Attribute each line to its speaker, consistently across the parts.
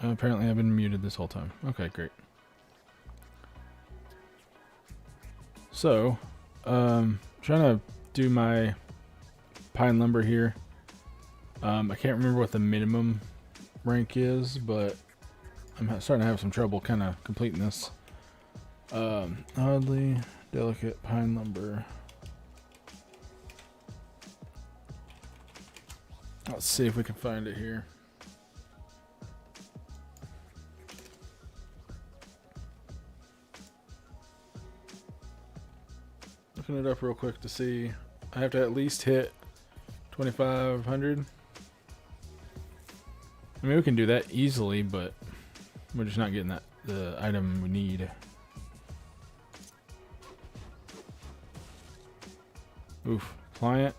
Speaker 1: Apparently I've been muted this whole time. Okay, great. So, trying to do my pine lumber here. I can't remember what the minimum rank is, but I'm starting to have some trouble kind of completing this. Oddly delicate pine lumber. Let's see if we can find it here. Looking it up real quick to see. I have to at least hit 2,500. I mean, we can do that easily, but we're just not getting the item we need. Oof, client.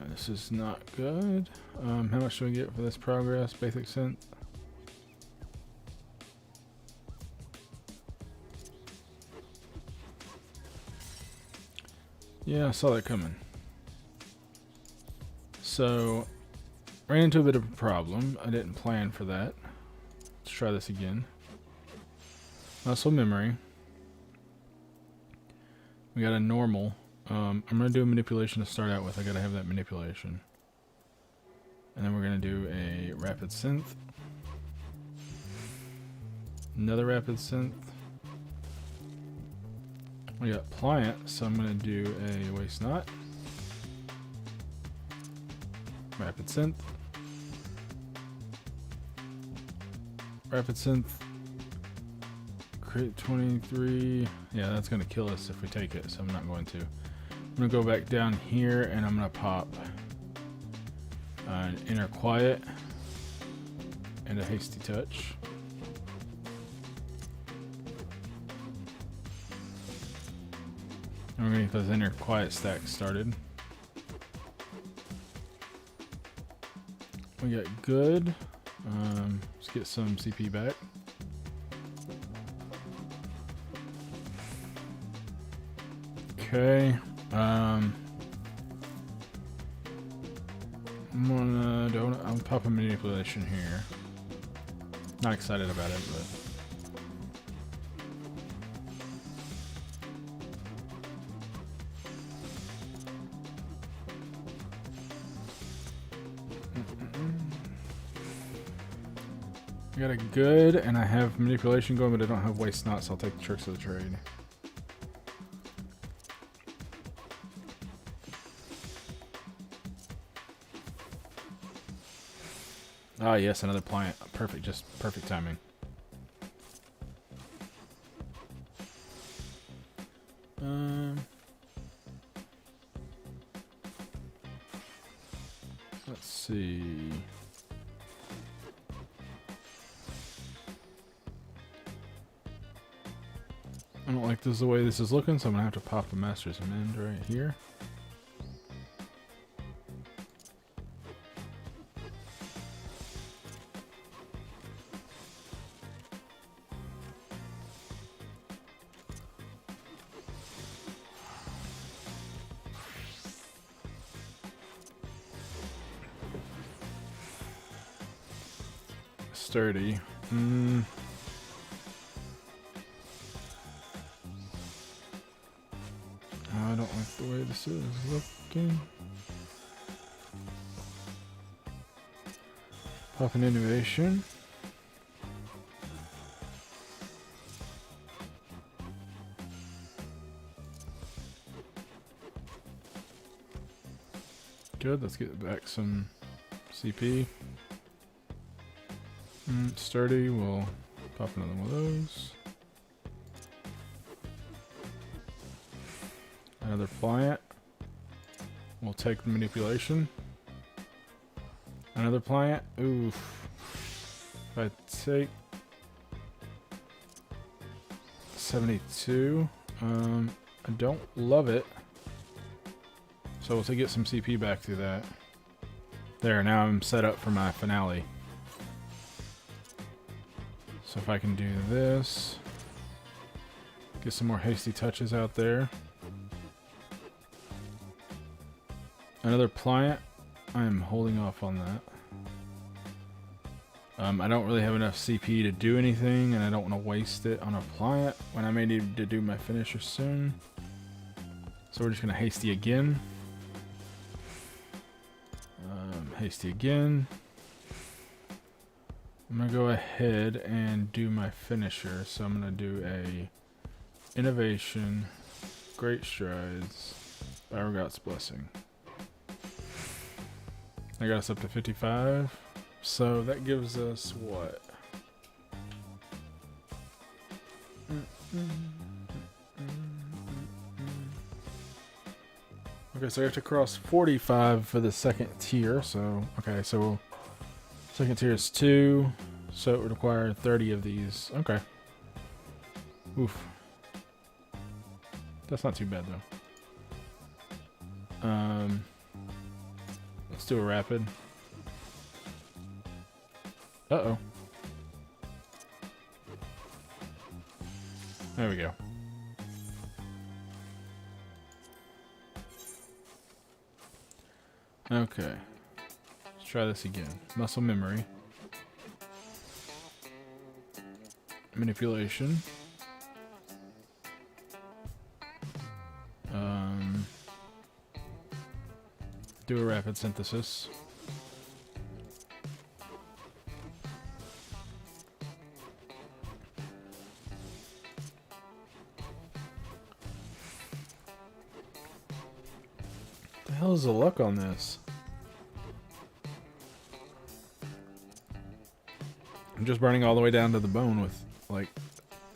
Speaker 1: This is not good. How much do we get for this progress? Basic synth. Yeah, I saw that coming. So, ran into a bit of a problem. I didn't plan for that. Let's try this again. Muscle memory. We got a normal. I'm going to do a manipulation to start out with. I got to have that manipulation. And then we're going to do a rapid synth. Another rapid synth. We got pliant, so I'm going to do a waste knot. Rapid synth. Rapid synth. Create 23. Yeah, that's going to kill us if we take it, so I'm not going to. I'm going to go back down here and I'm going to pop an inner quiet and a hasty touch. And we're going to get those inner quiet stacks started. We got good. Let's get some CP back. Okay. I'm pop a manipulation here. Not excited about it, but I got a good, and I have manipulation going, but I don't have waste knot, so I'll take the tricks of the trade. Ah, yes, another pliant. Perfect, just perfect timing. Let's see. I don't like this the way this is looking, so I'm gonna have to pop a Master's Mend right here. Sturdy. I don't like the way this is looking. Pop an innovation. Good, let's get back some CP. Sturdy, we'll pop another one of those. Another pliant. We'll take the manipulation. Another pliant. Oof. If I take 72, I don't love it. So we'll get some CP back through that. There, now I'm set up for my finale. So if I can do this, get some more hasty touches out there. Another pliant. I am holding off on that. I don't really have enough CP to do anything, and I don't want to waste it on a pliant when I may need to do my finisher soon. So we're just going to hasty again. Hasty again. I'm going to go ahead and do my finisher. So I'm going to do a innovation, great strides, Beauregard's blessing. I got us up to 55. So that gives us what? Okay, so we have to cross 45 for the second tier. So, okay, so second tier is 2. So it would require 30 of these. Okay. Oof. That's not too bad though. Let's do a rapid. Uh-oh. There we go. Okay. Let's try this again. Muscle memory. Manipulation. Do a rapid synthesis. The hell is the luck on this? I'm just burning all the way down to the bone with like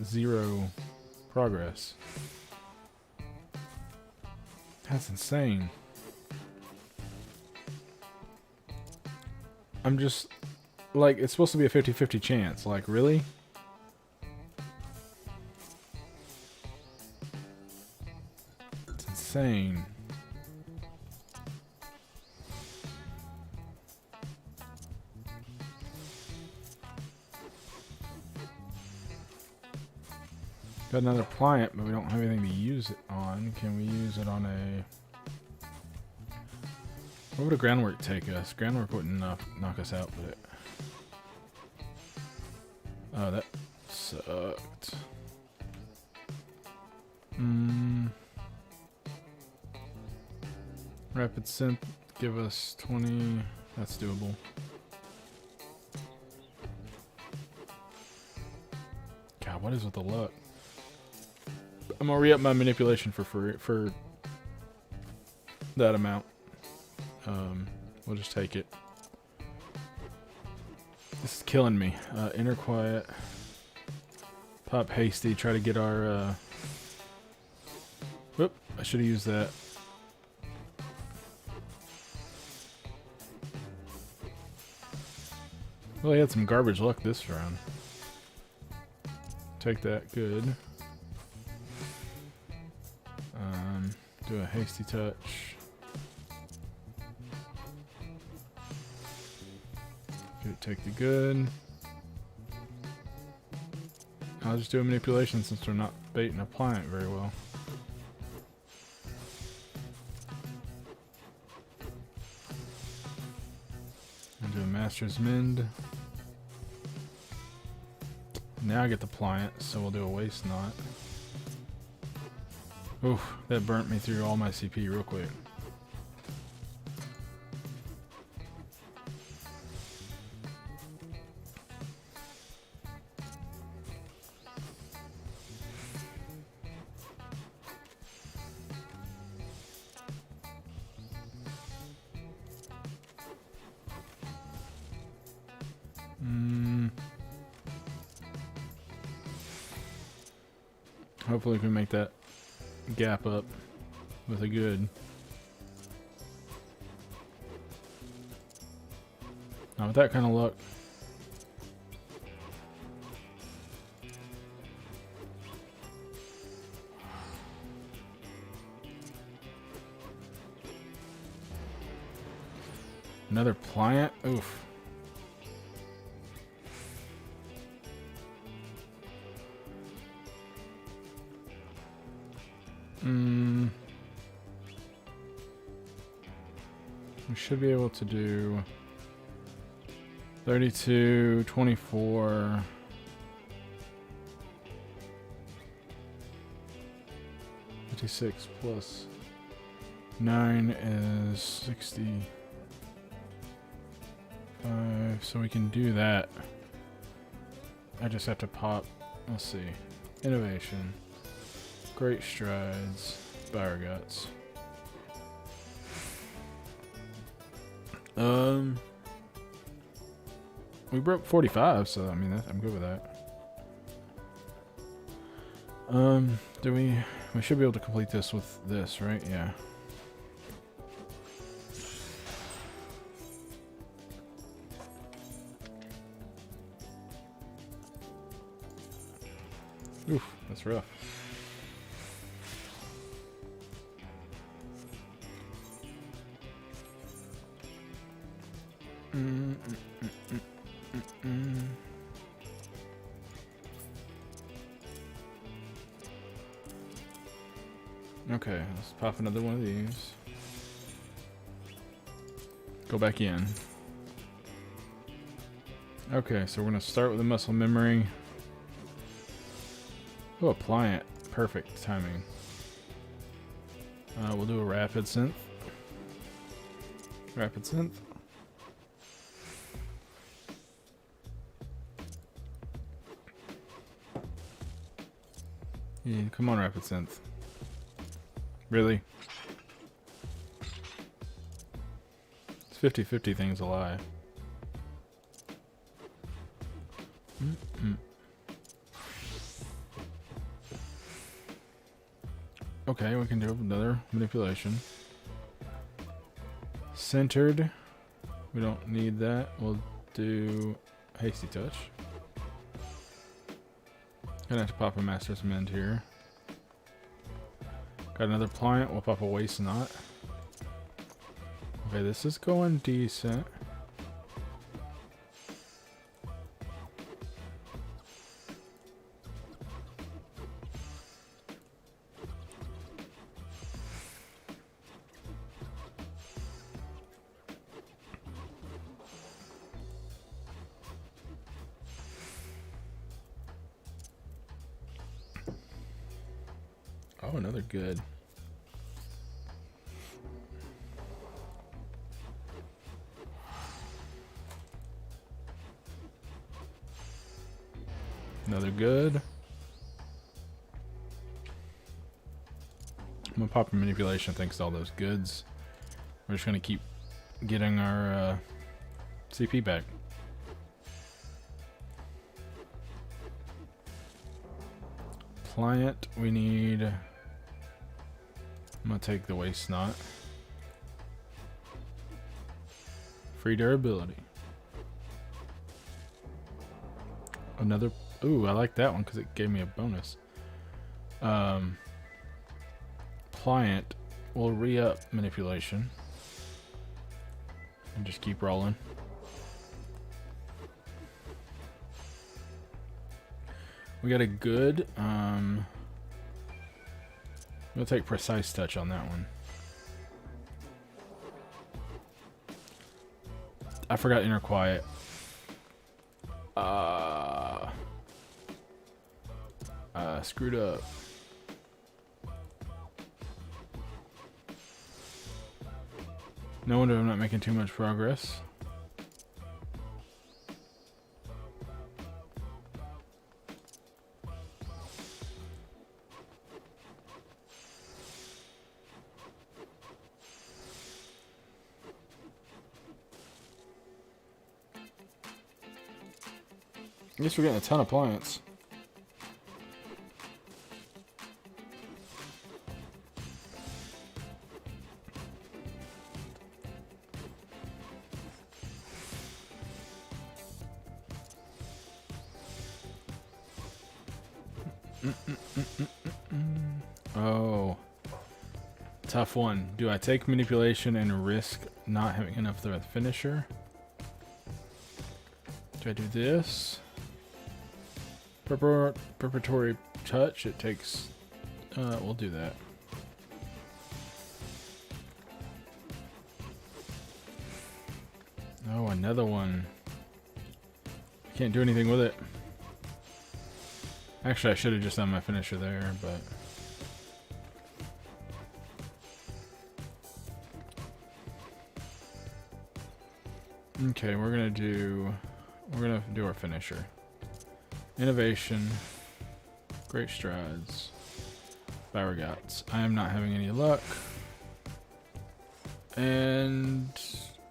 Speaker 1: 0 progress. That's insane. I'm just like, it's supposed to be a 50-50 chance. Like, really? It's insane. Got another pliant, but we don't have anything to use it on. Can we use it on a... Where would a groundwork take us? Groundwork wouldn't knock us out, would it? Oh, that sucked. Rapid synth, give us 20. That's doable. God, what is with the luck? I'm gonna re-up my manipulation for that amount. We'll just take it. This is killing me. Inner quiet. Pop hasty. Try to get our. Whoop! I should have used that. Well, he had some garbage luck this round. Take that. Good. Do a hasty touch. Take the good. I'll just do a manipulation since we're not baiting a pliant very well. I'll do a master's mend. Now I get the pliant, so we'll do a waste knot. Oof, that burnt me through all my CP real quick. Hopefully we can make that gap up with a good. Now with that kind of luck. Another pliant? Oof. We should be able to do 32, 24. 56 plus 9 is 65. So we can do that. I just have to pop. Let's see. Innovation. Great strides. Fire guts. We broke 45, so I mean I'm good with that. Do we should be able to complete this with this, right? Yeah. Oof, that's rough. Okay, let's pop another one of these. Go back in. Okay, so we're gonna start with the muscle memory. Oh, pliant. Perfect timing. We'll do a rapid synth. Rapid synth. Yeah, come on, rapid synth. Really? This 50-50 thing's a lie. Okay, we can do another manipulation. Centered. We don't need that. We'll do hasty touch. Gonna have to pop a master's mend here. Got another pliant. We'll pop a waist knot. Okay, this is going decent. Oh, another good. Another good. I'm gonna pop a manipulation thanks to all those goods. We're just gonna keep getting our CP back. Pliant, we need. I'm gonna take the waist knot. Free durability. Another. Ooh, I like that one because it gave me a bonus. Pliant will re-up manipulation. And just keep rolling. We got a good. We'll take precise touch on that one. I forgot inner quiet. Screwed up. No wonder I'm not making too much progress. I guess we're getting a ton of plants. Oh. Tough one. Do I take manipulation and risk not having enough for the finisher? Do I do this? Preparatory touch. It takes... we'll do that. Oh, another one. Can't do anything with it. Actually, I should have just done my finisher there, but... Okay, we're gonna do our finisher. Innovation. Great strides. Beauregats. I am not having any luck. And...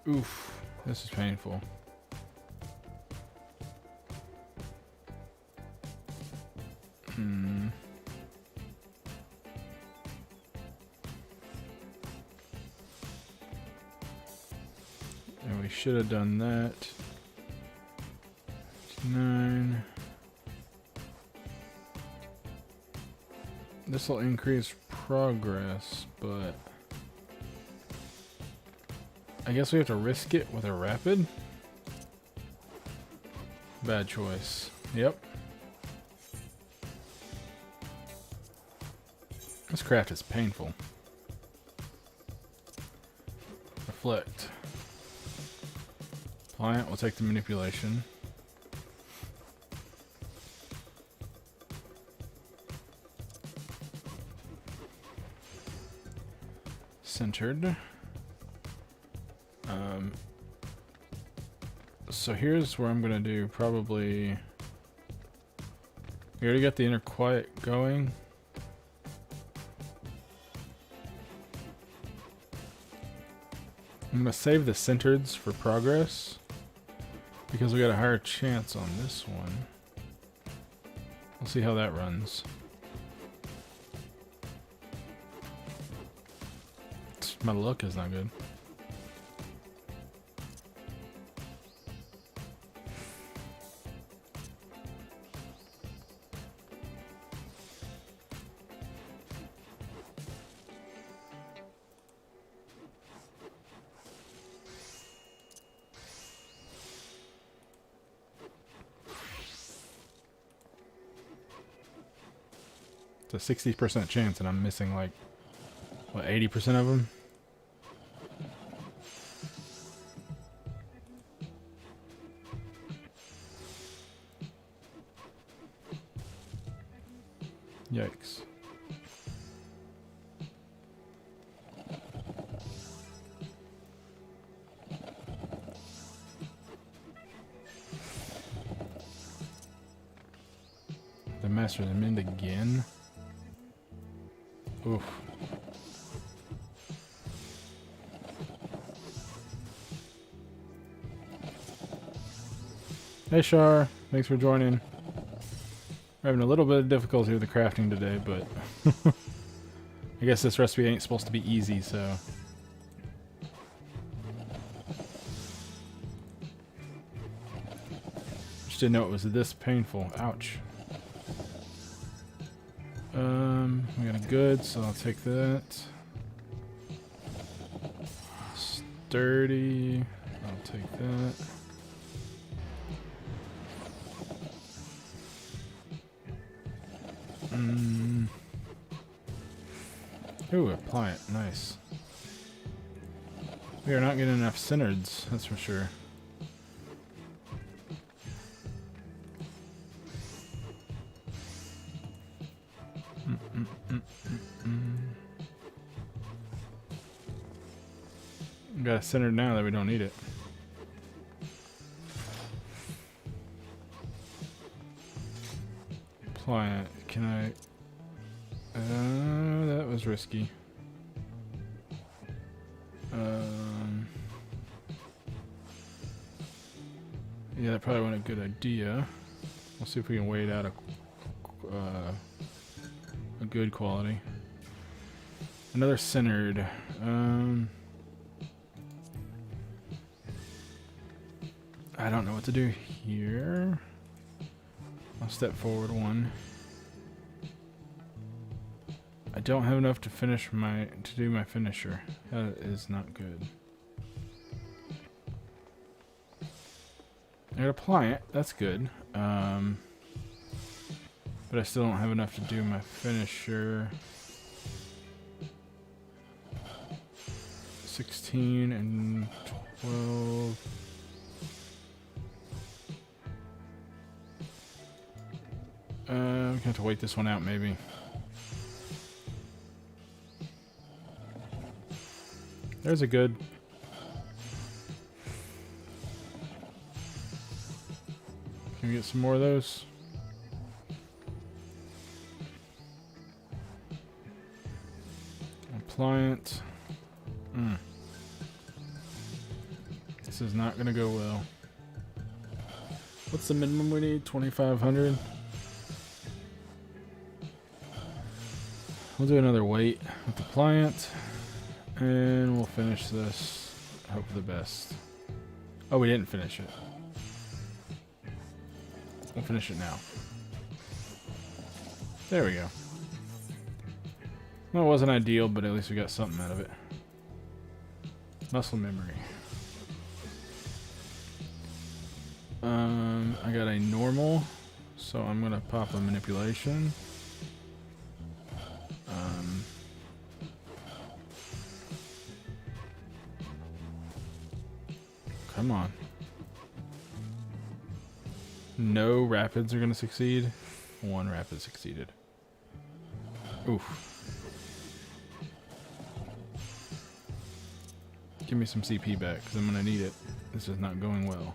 Speaker 1: oof. This is painful. And we should have done that. 9. This will increase progress, but I guess we have to risk it with a rapid. Bad choice. Yep. This craft is painful. Reflect. Pliant, we'll take the manipulation. Centered. So here's where I'm gonna do probably... We already got the inner quiet going. I'm gonna save the centereds for progress because we got a higher chance on this one. We'll see how that runs. My luck is not good. It's a 60% chance and I'm missing like, what, 80% of them? Yikes. The master's mint again. Oof. Hey Shar, thanks for joining. We're having a little bit of difficulty with the crafting today, but I guess this recipe ain't supposed to be easy, so. Just didn't know it was this painful. Ouch. We got a good, so I'll take that. Sturdy, I'll take that. Ooh, apply it. Nice. We are not getting enough centereds, that's for sure. Got a centered now that we don't need it. Apply it. Can I? That was risky. Yeah, that probably wasn't a good idea. We'll see if we can wait out a good quality. Another centered. I don't know what to do here. I'll step forward one. I don't have enough to do my finisher. That is not good. I got a pliant. That's good. But I still don't have enough to do my finisher. 16 and 12. I'm gonna have to wait this one out, maybe. There's a good. Can we get some more of those? Appliance. This is not gonna go well. What's the minimum we need? 2,500. We'll do another wait with the pliant, and we'll finish this. Hope for the best. Oh, we didn't finish it. We'll finish it now. There we go. Well, it wasn't ideal, but at least we got something out of it. Muscle memory. I got a normal, so I'm gonna pop a manipulation. Come on. No rapids are gonna succeed. One rapid succeeded. Oof. Give me some CP back, because I'm gonna need it. This is not going well.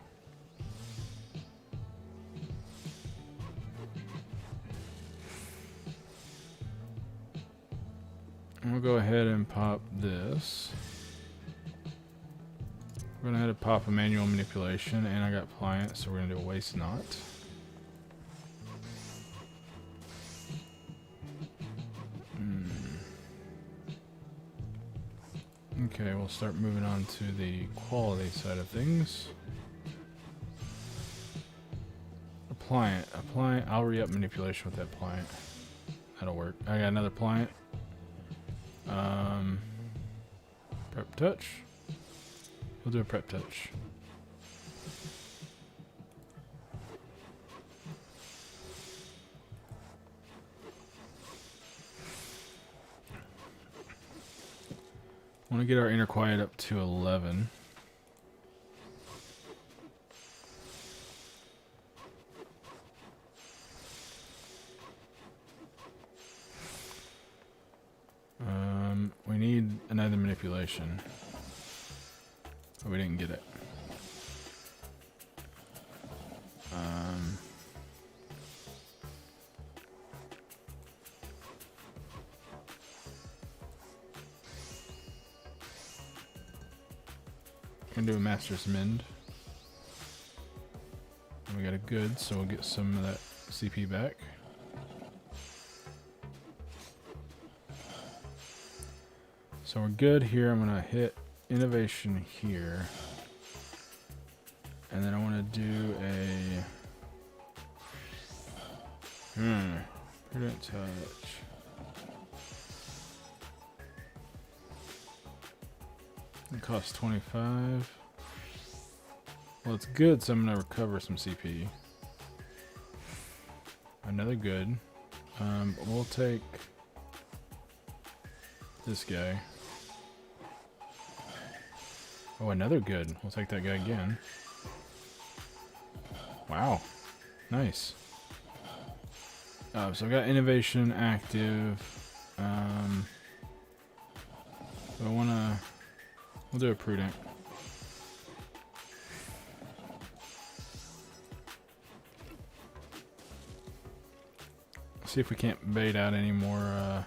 Speaker 1: And we'll go ahead and pop this. We're gonna have to pop a manual manipulation, and I got pliant, so we're gonna do a waste not. Okay, we'll start moving on to the quality side of things. Appliant. I'll re-up manipulation with that pliant. That'll work. I got another pliant. Prep touch. We'll do a prep touch. I want to get our inner quiet up to 11. We need another manipulation. Oh, we didn't get it. Gonna do a master's mend. And we got a good, so we'll get some of that CP back. So we're good here. I'm gonna hit innovation here, and then I want to do a prudent touch. It costs 25. Well, it's good, so I'm gonna recover some CP. Another good. We'll take this guy. Oh, another good. We'll take that guy again. Wow. Nice. So I've got innovation active. So we'll do a prudent. See if we can't bait out any more,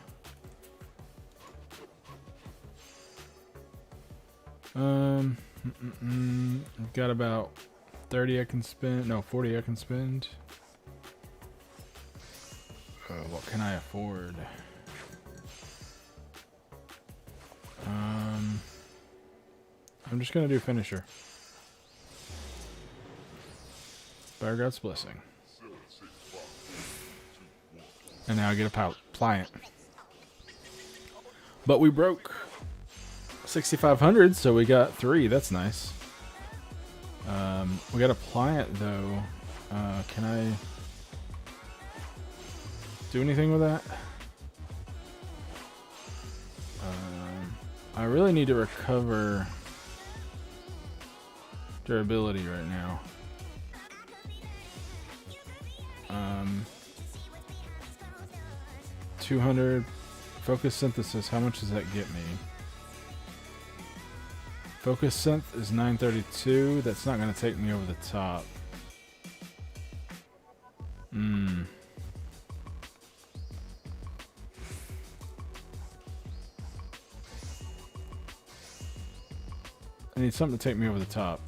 Speaker 1: I've got about 30 I can spend. No, 40 I can spend. What can I afford? I'm just gonna do finisher. Fire God's blessing. And now I get a pliant. But we broke 6,500, so we got 3. That's nice. We got a pliant though. Can I do anything with that? I really need to recover durability right now. 200 focus synthesis. How much does that get me? Focus synth is 932. That's not going to take me over the top. I need something to take me over the top.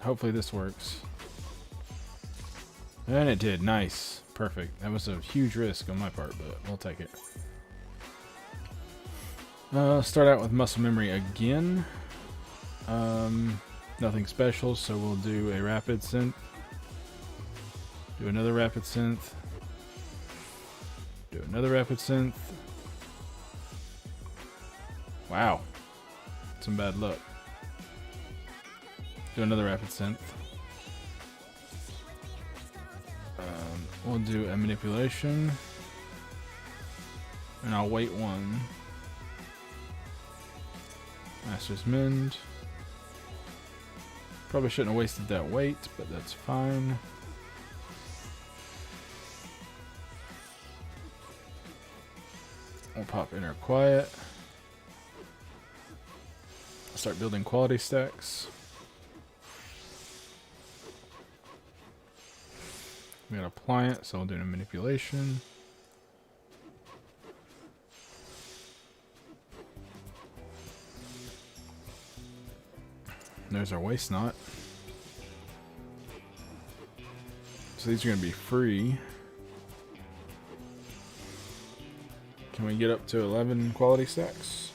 Speaker 1: Hopefully this works. And it did. Nice. Perfect. That was a huge risk on my part, but we'll take it. Start out with muscle memory again. Nothing special, so we'll do a rapid synth. Do another rapid synth. Do another rapid synth. Wow. Some bad luck. Do another rapid synth. We'll do a manipulation. And I'll wait 1. Master's Mend. Probably shouldn't have wasted that weight, but that's fine. We'll pop Inner Quiet. Start building quality stacks. We got a pliant, so we'll do a manipulation. There's our waist knot. So these are going to be free. Can we get up to 11 quality stacks?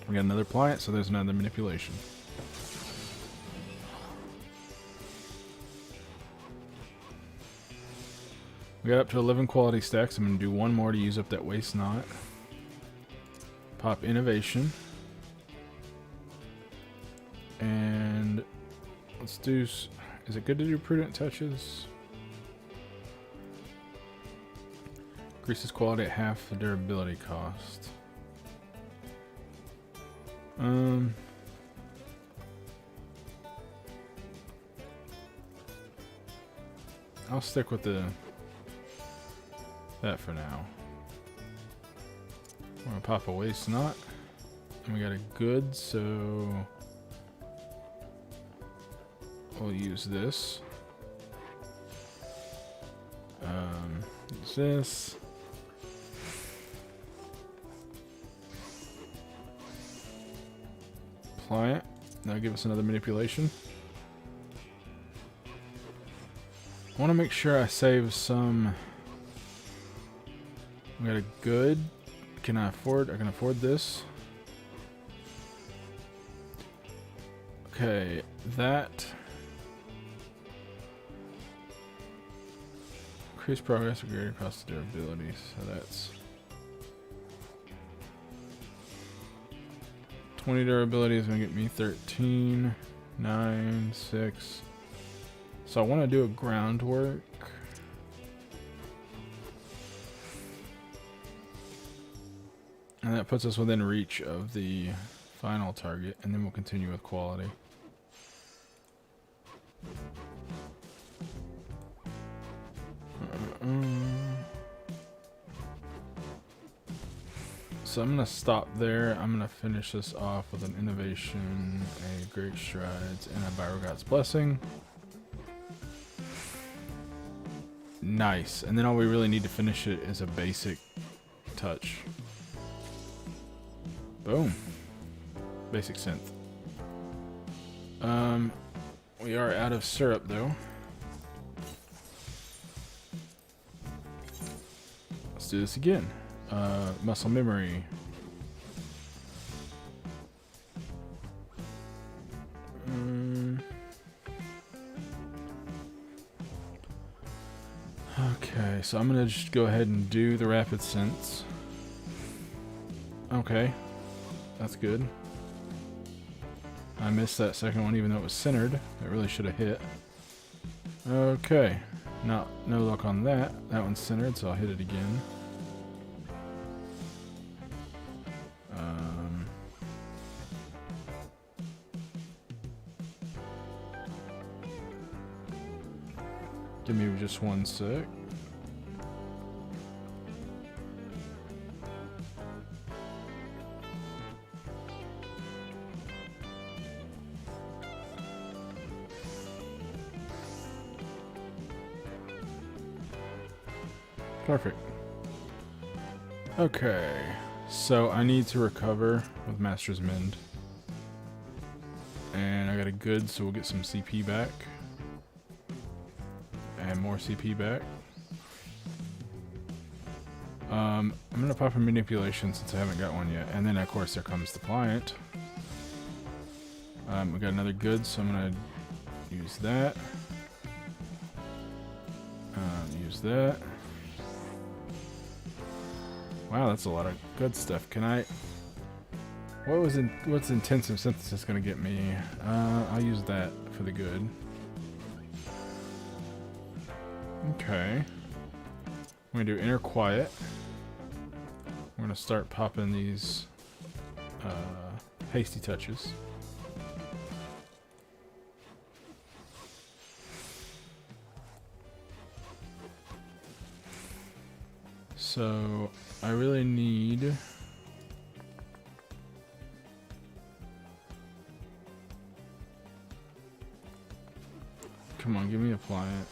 Speaker 1: We got another pliant, so there's another manipulation. We got up to 11 quality stacks. I'm going to do 1 more to use up that waist knot. Pop Innovation. And let's do... Is it good to do Prudent Touches? Increases quality at half the durability cost. I'll stick with that for now. We're gonna pop a waist knot, and we got a good, so we'll use this. Use this. Pliant. That'll give us another manipulation. I want to make sure I save some. We got a good. Can I afford? I can afford this. Okay, that. Increase progress or greater cost of durability. So that's 20 durability is going to get me 13, 9, 6. So I want to do a groundwork. And that puts us within reach of the final target, and then we'll continue with quality. So I'm going to stop there. I'm going to finish this off with an innovation, a great strides, and a Byrogod's blessing. Nice. And then all we really need to finish it is a basic touch. Boom. Basic synth. We are out of syrup though. Let's do this again. Muscle memory. so I'm gonna just go ahead and do the rapid sense. Okay, that's good. I missed that second one even though it was centered. It really should have hit. Okay, no luck on that. That one's centered, so I'll hit it again. Give me just 1 sec. Perfect. Okay, so I need to recover with Master's Mend. And I got a good, so we'll get some CP back. And more CP back. I'm gonna pop a manipulation since I haven't got one yet. And then of course there comes the client. We got another good, so I'm gonna use that. Use that. Wow, that's a lot of good stuff. Can I... What's intensive synthesis gonna get me? I'll use that for the good. Okay. I'm gonna do inner quiet. I'm gonna start popping these hasty touches. So I really need... Come on, give me a pliant.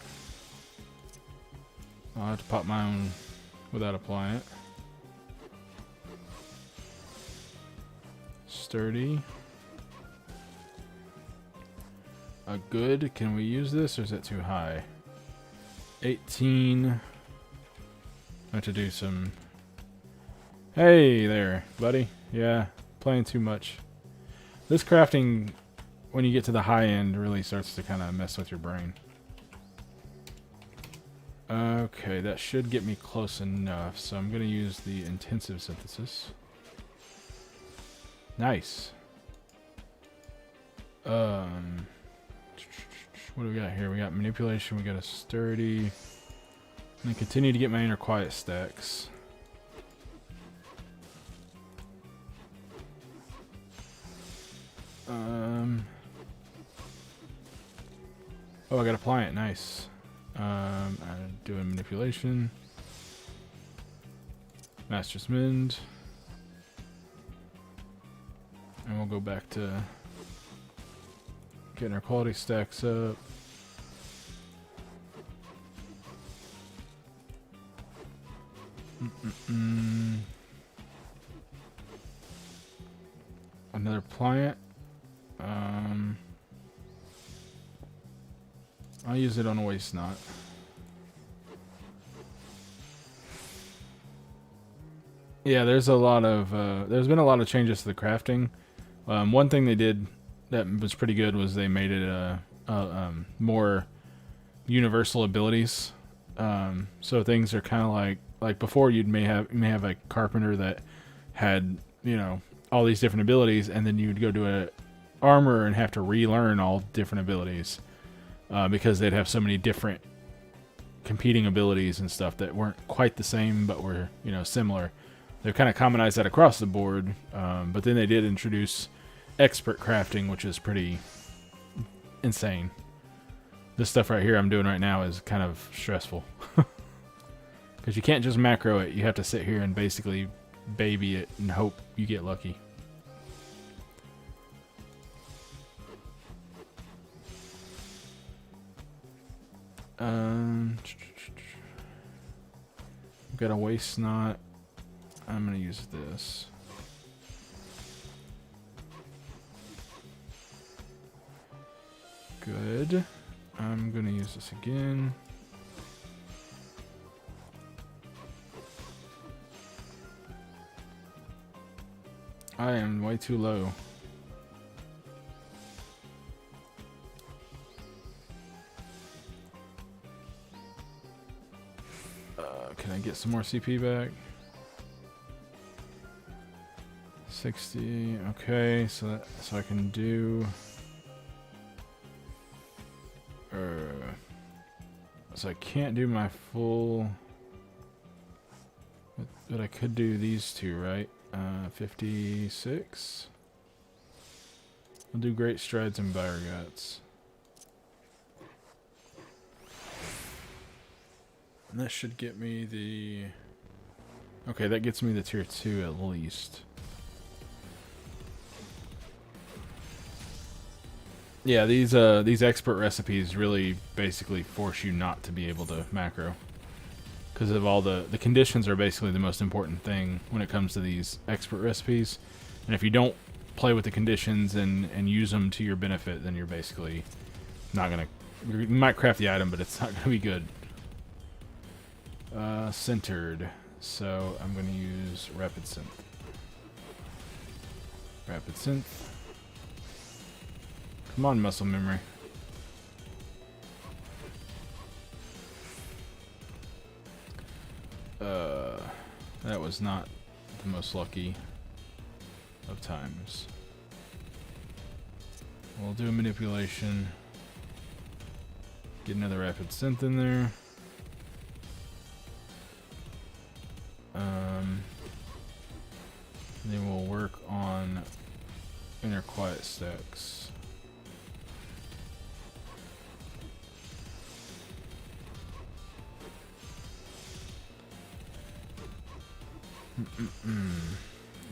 Speaker 1: I'll have to pop my own without a pliant. Sturdy. A good. Can we use this or is it too high? 18. I have to do some... Hey there, buddy. Yeah, playing too much. This crafting, when you get to the high end, really starts to kind of mess with your brain. Okay, that should get me close enough, so I'm going to use the intensive synthesis. Nice. What do we got here? We got manipulation, we got a sturdy. And then continue to get my inner quiet stacks. Oh, I got a pliant, nice. I'm doing manipulation. Master's Mend. And we'll go back to getting our quality stacks up. Another pliant. I'll use it on a waste knot. Yeah, there's a lot of there's been a lot of changes to the crafting. One thing they did that was pretty good was they made it more universal abilities. So things are kind of like before you may have a carpenter that had, you know, all these different abilities, and then you'd go to a armor and have to relearn all different abilities because they'd have so many different competing abilities and stuff that weren't quite the same but were, you know, similar. They've kind of commonized that across the board, but then they did introduce expert crafting, which is pretty insane. This stuff right here I'm doing right now is kind of stressful. Because you can't just macro it. You have to sit here and basically baby it and hope you get lucky. Got a waste knot. I'm gonna use this. Good. I'm gonna use this again. I am way too low. Can I get some more CP back? 60. Okay, so I can do. So I can't do my full. But I could do these two, right? 56. I'll do Great Strides and Dire Guts. And that should get me the... Okay, that gets me the tier 2 at least. Yeah, these expert recipes really basically force you not to be able to macro. Because of all the conditions are basically the most important thing when it comes to these expert recipes. And if you don't play with the conditions and use them to your benefit, then you're basically not going to... You might craft the item, but it's not going to be good. Centered. So I'm going to use Rapid Synth. Rapid Synth. Come on, muscle memory. That was not the most lucky of times. We'll do a manipulation. Get another Rapid Synth in there. Then we'll work on Inner Quiet stacks.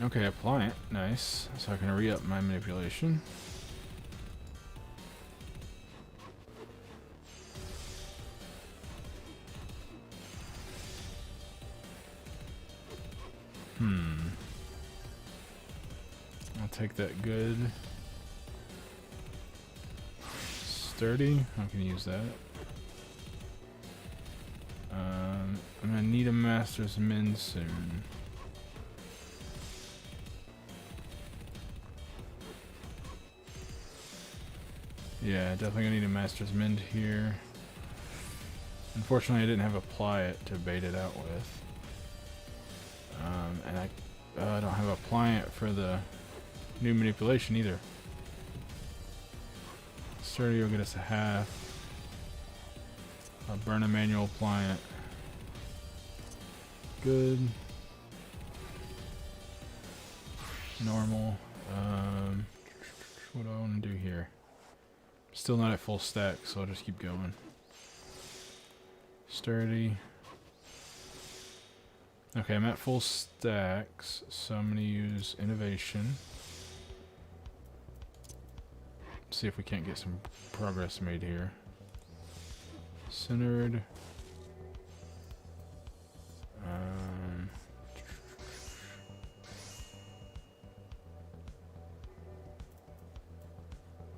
Speaker 1: Okay, apply it. Nice. So I can re-up my manipulation. I'll take that good. Sturdy. I can use that. I'm gonna need a Master's Min soon. Yeah, definitely gonna need a Master's Mend here. Unfortunately, I didn't have Apply It to bait it out with. And I don't have Apply It for the new manipulation either. Sturdy will get us a half. I'll burn a manual Apply It. Good. Normal. What do I want to do here? Still not at full stack, so I'll just keep going. Sturdy. Okay, I'm at full stacks, so I'm going to use Innovation. See if we can't get some progress made here. Centered.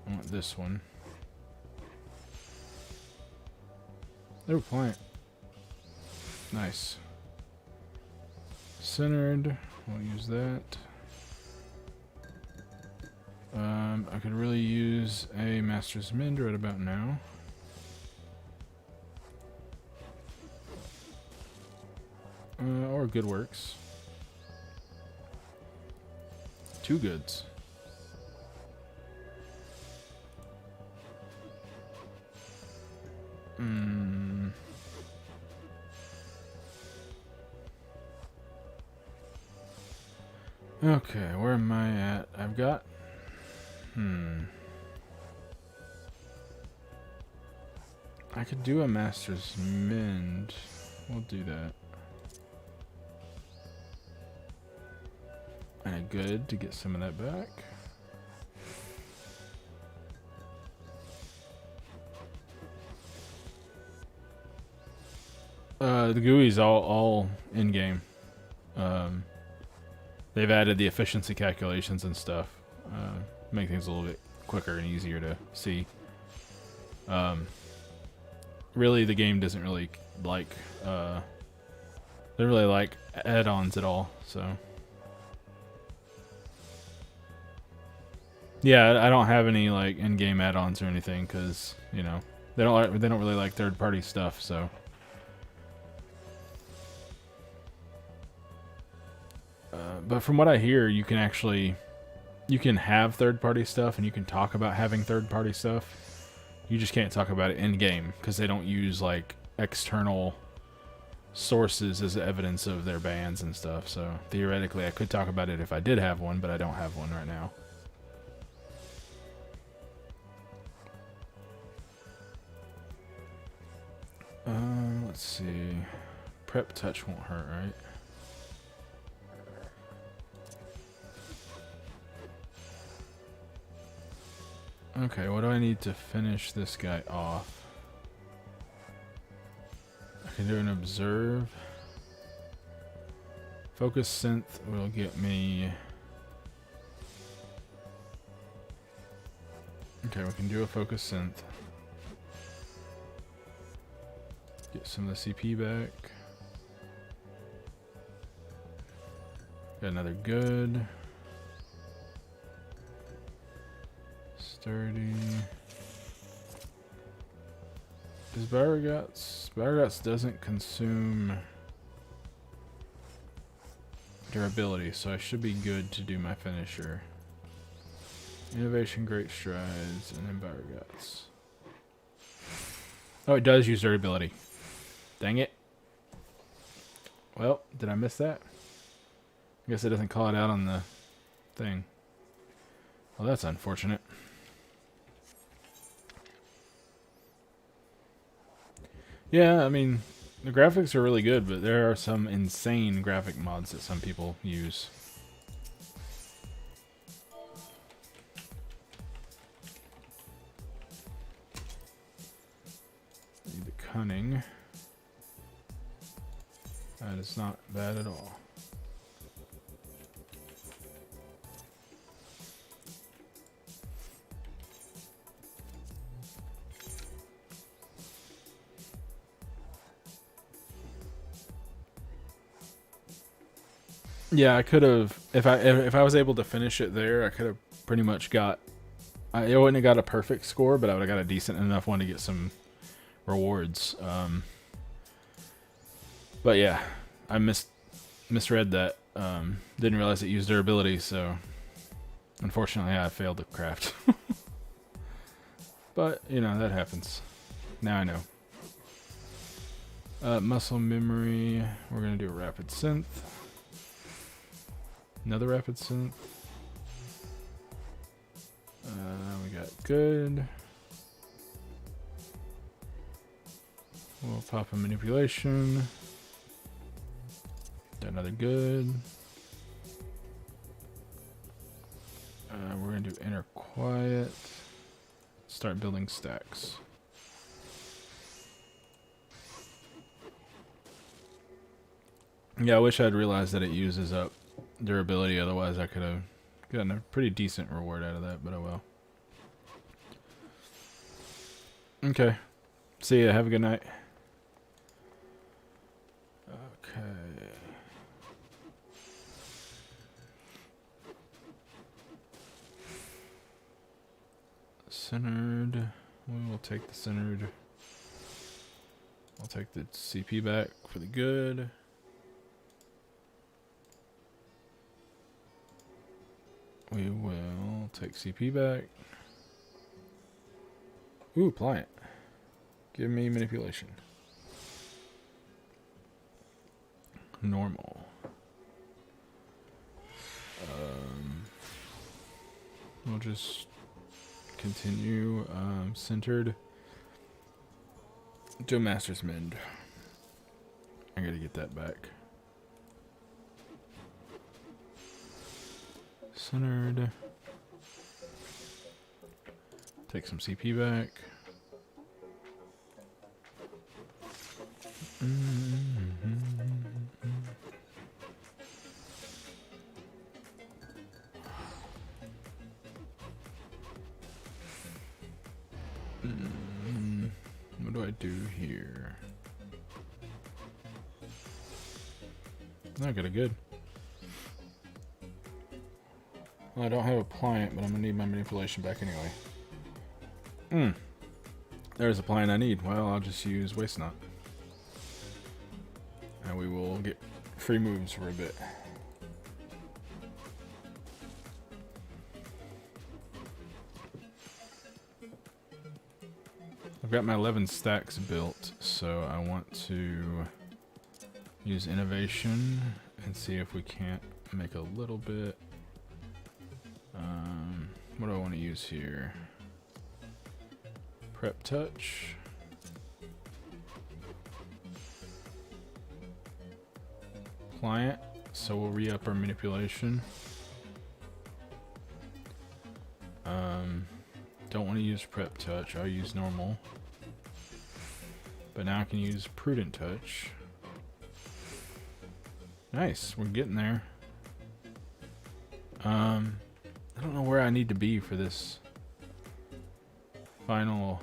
Speaker 1: I want this one. They're plant. Nice. Centered. We'll use that. I could really use a Master's Mend right about now. Or Good Works. Two goods. Okay, where am I at? I've got... I could do a Master's Mend. We'll do that. And a good to get some of that back. The GUI's all in game. They've added the efficiency calculations and stuff. Make things a little bit quicker and easier to see. Really, the game doesn't really like add-ons at all. So yeah, I don't have any like in-game add-ons or anything because they don't really like third-party stuff. So But from what I hear, you can have third-party stuff, and you can talk about having third-party stuff. You just can't talk about it in-game, because they don't use, like, external sources as evidence of their bans and stuff. So, theoretically, I could talk about it if I did have one, but I don't have one right now. Let's see. Prep touch won't hurt, right? Okay, what do I need to finish this guy off? I can do an observe. Focus synth will get me... Okay, we can do a focus synth. Get some of the CP back. Got another good. Sturdy. Is Bioguts? Bioguts doesn't consume durability, so I should be good to do my finisher. Innovation, great strides, and then Bioguts. Oh, it does use durability. Dang it. Well, did I miss that? I guess it doesn't call it out on the thing. Well, that's unfortunate. Yeah, I mean, the graphics are really good, but there are some insane graphic mods that some people use. Need the cunning. That is not bad at all. Yeah, I could have, if I was able to finish it there, I could have pretty much got, I wouldn't have got a perfect score, but I would have got a decent enough one to get some rewards. But yeah, I misread that. Didn't realize it used durability, so unfortunately I failed the craft. But, you know, that happens. Now I know. Muscle memory, we're going to do a rapid synth. Another rapid synth. We got good. We'll pop a manipulation. Got another good. We're gonna do inner quiet. Start building stacks. Yeah, I wish I'd realized that it uses up durability, otherwise I could have gotten a pretty decent reward out of that, but oh well. Okay. See ya, have a good night. Okay. Centered. We will take the centered. I'll take the CP back for the good. We will take CP back. Ooh, pliant. Give me manipulation. Normal. We'll just continue centered. Do a master's mend. I gotta get that back. Centered. Take some CP back. What do I do here? I got a good. Well, I don't have a pliant, but I'm gonna need my manipulation back anyway. There's a pliant I need. Well, I'll just use Waste Not. And we will get free moves for a bit. I've got my 11 stacks built, so I want to use innovation and see if we can't make a little bit. What do I want to use here? Prep touch. Client, so we'll re-up our manipulation. Don't want to use prep touch, I'll use normal. But now I can use prudent touch. Nice, we're getting there. I don't know where I need to be for this final.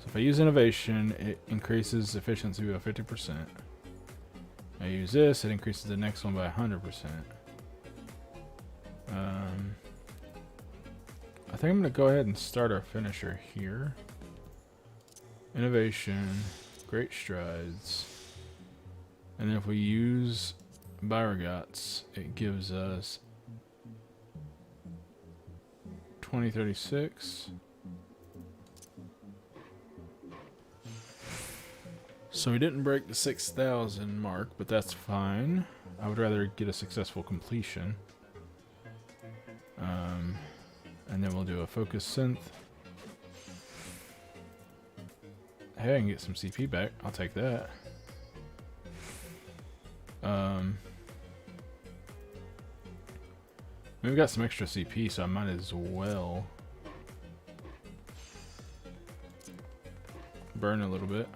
Speaker 1: So if I use innovation, it increases efficiency by 50%. I use this, it increases the next one by 100%. I think I'm going to go ahead and start our finisher here. Innovation, great strides. And then if we use Biogots, it gives us 2036. So we didn't break the 6,000 mark, but that's fine. I would rather get a successful completion. And then we'll do a focus synth. Hey, I can get some CP back. I'll take that. We've got some extra CP, so I might as well burn a little bit.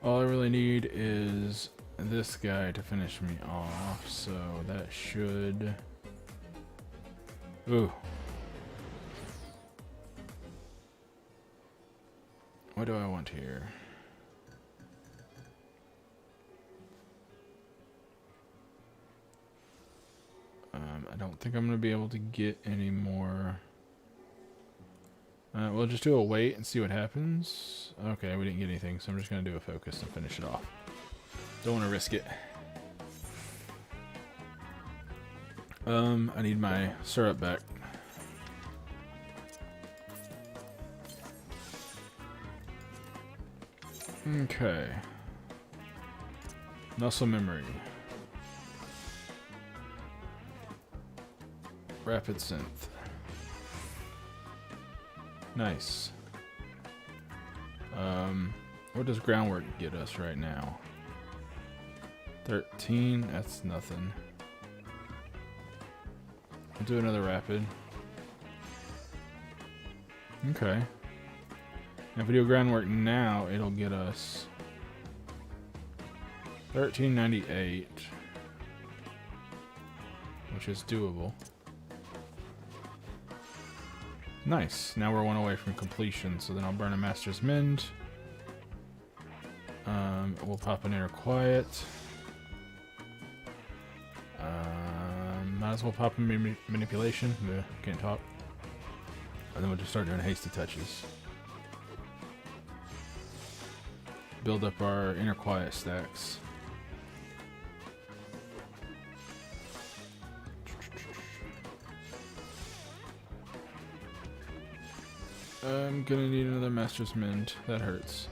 Speaker 1: All I really need is this guy to finish me off, so that should... Ooh. What do I want here? I don't think I'm going to be able to get any more. We'll just do a wait and see what happens. Okay, we didn't get anything, so I'm just going to do a focus and finish it off. Don't want to risk it. I need my syrup back. Okay. Muscle memory. Rapid synth. Nice. What does groundwork get us right now? 13, that's nothing. I'll do another rapid. Okay. And if we do groundwork now, it'll get us 1398, which is doable. Nice. Now we're one away from completion, so then I'll burn a Master's Mend. We'll pop an Inner Quiet. Might as well pop a manipulation. Can't talk. And then we'll just start doing hasty touches. Build up our Inner Quiet stacks. I'm gonna need another Master's Mend. That hurts.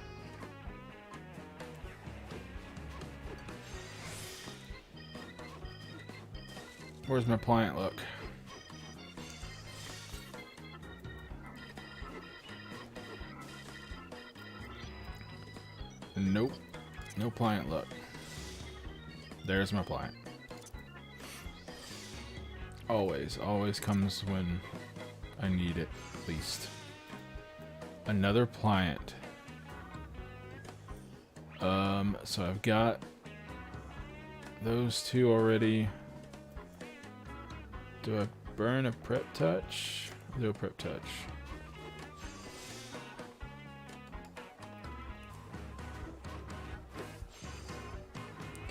Speaker 1: Where's my pliant luck? Nope. No pliant luck. There's my pliant. Always comes when I need it, at least. Another pliant. So I've got those two already. Do I burn a prep touch? I'll do a prep touch.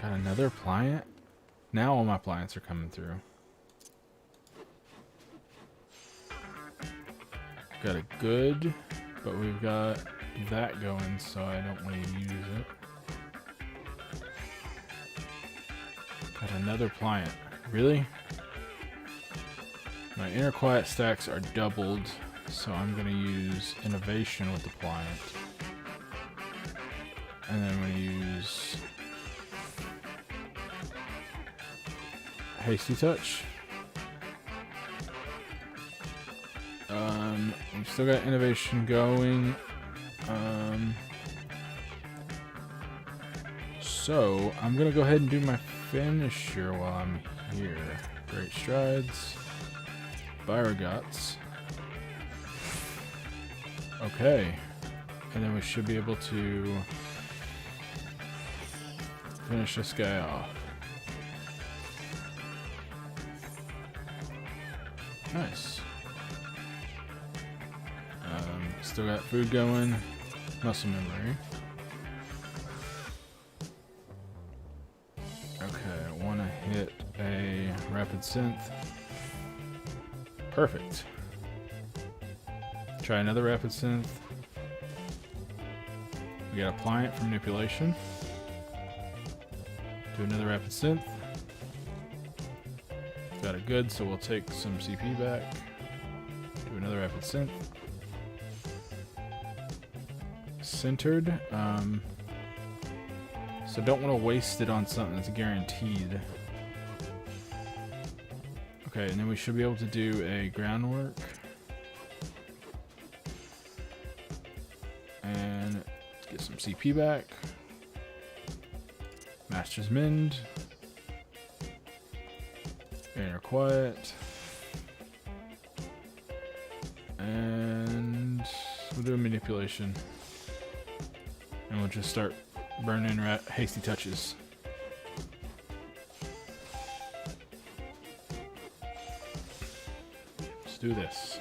Speaker 1: Got another pliant? Now all my pliants are coming through. Got a good, but we've got that going, so I don't want to use it. Got another pliant. Really? My inner quiet stacks are doubled, so I'm going to use innovation with the pliant. And then I'm going to use hasty touch. We've still got innovation going. So I'm going to go ahead and do my finisher while I'm here. Great strides. Virogots. Okay. And then we should be able to finish this guy off. Nice. Still got food going. Muscle memory. Okay, I want to hit a rapid synth. Perfect. Try another rapid synth. We got a pliant for manipulation. Do another rapid synth. Got it good, so we'll take some CP back. Do another rapid synth. Centered. So don't want to waste it on something that's guaranteed. Okay, and then we should be able to do a groundwork. And get some CP back. Master's Mend. Inner Quiet. And we'll do a manipulation. And we'll just start burning hasty touches. Let's do this.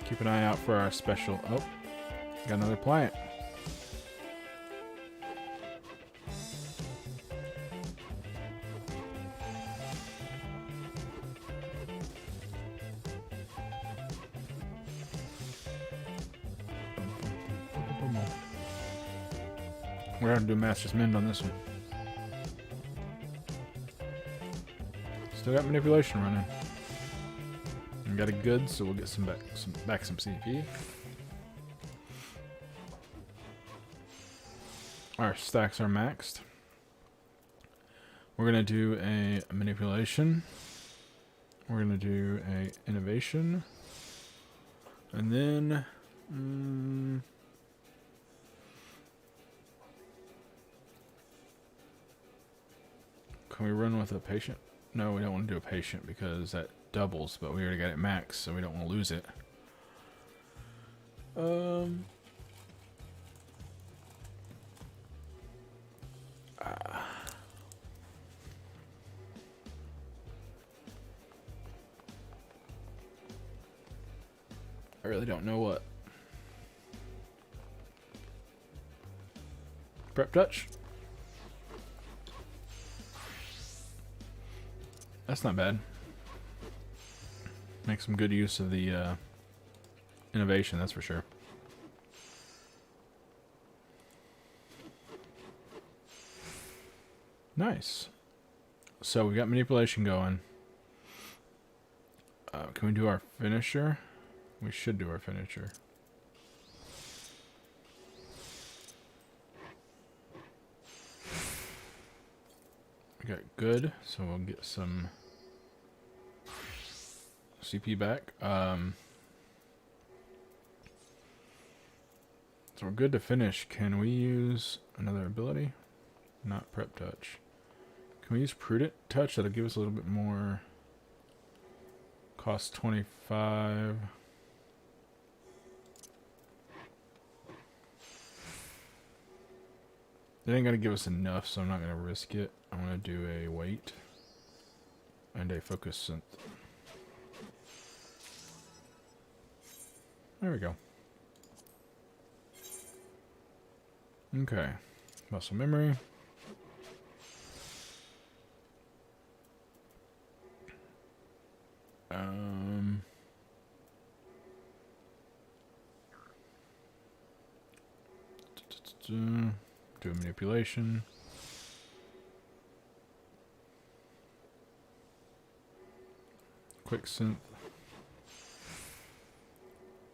Speaker 1: Keep an eye out for our special. Oh, got another pliant. We're going to do Master's Mend on this one. Still got manipulation running. And got it good, so we'll get some CP. Our stacks are maxed. We're going to do a manipulation. We're going to do a innovation. And then can we run with a patient? No, we don't want to do a patient because that doubles, but we already got it maxed, so we don't want to lose it. I really don't know what. Prep touch. That's not bad. Make some good use of the innovation, that's for sure. Nice. So we got manipulation going. Can we do our finisher? We should do our finisher. We got good, so we'll get some CP back. So we're good to finish. Can we use another ability? Not prep touch. Can we use prudent touch? That'll give us a little bit more. Cost 25. It ain't gonna give us enough, so I'm not gonna risk it. I'm gonna do a wait and a focus synth. There we go. Okay. Muscle memory. do a manipulation. Quick synth.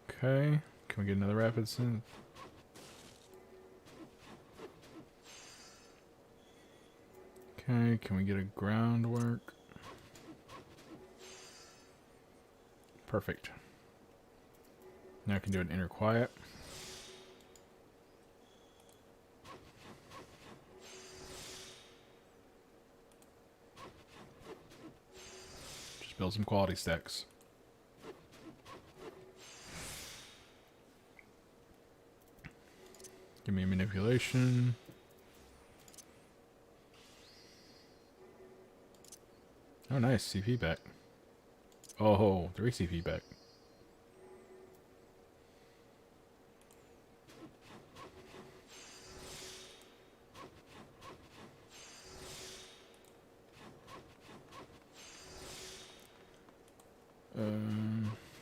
Speaker 1: Okay, can we get another rapid synth? Okay, can we get a groundwork? Perfect. Now I can do an inner quiet. Just build some quality stacks. Give me a manipulation. Oh, nice. CP back. Oh, 3 CP back.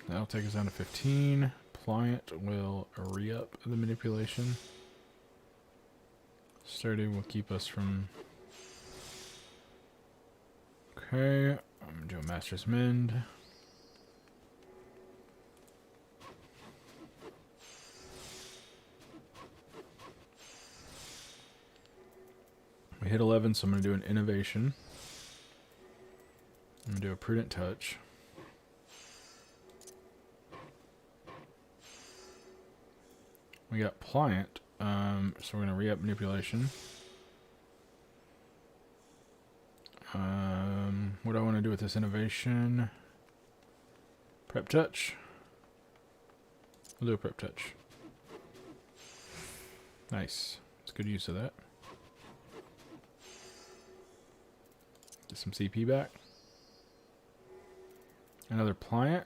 Speaker 1: That'll take us down to 15. Pliant will re-up the manipulation. Sturdy will keep us from... Okay, I'm gonna do a Master's Mend. We hit 11, so I'm gonna do an Innovation. I'm gonna do a Prudent Touch. We got Pliant, so we're gonna re-up Manipulation. What do I want to do with this Innovation? Prep Touch. We'll do a Prep Touch. Nice. It's good use of that. Get some CP back. Another Pliant,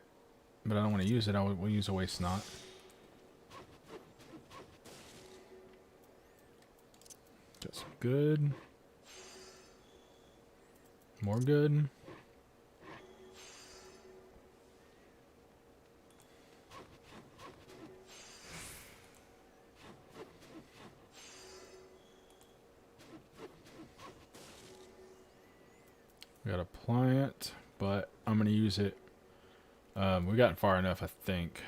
Speaker 1: but I don't want to use it. We'll use a Waste Not. Got some good. More good. We got a Pliant, but I'm going to use it. We got far enough, I think.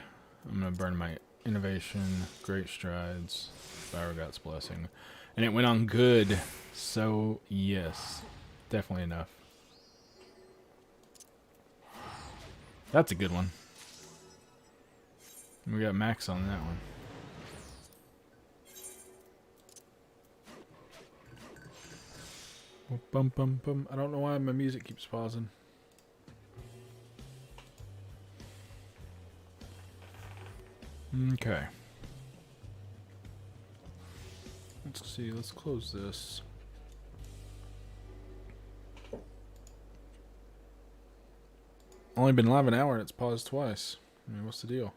Speaker 1: I'm going to burn my Innovation, Great Strides, God's Blessing. And it went on good. So, yes. Definitely enough. That's a good one. We got max on that one. Bum, bum, bum. I don't know why my music keeps pausing. Okay. Let's see. Let's close this. Only been live an hour and it's paused twice. I mean, what's the deal?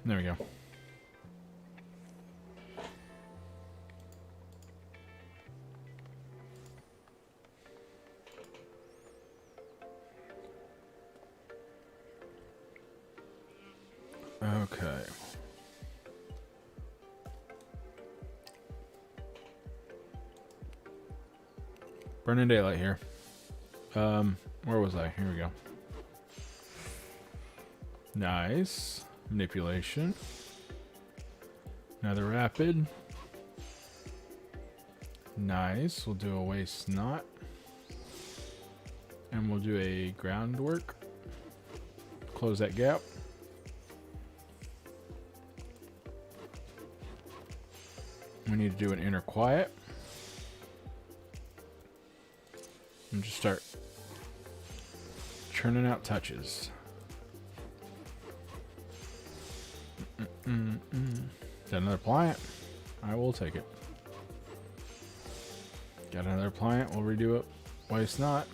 Speaker 1: There we go. Okay. Burning Daylight here. Where was I? Here we go. Nice. Manipulation. Another Rapid. Nice. We'll do a Waste Not. And we'll do a Groundwork. Close that gap. We need to do an Inner Quiet. And just start churning out touches. Got another Pliant. I will take it. Got another Pliant. We'll redo it. Waste Not.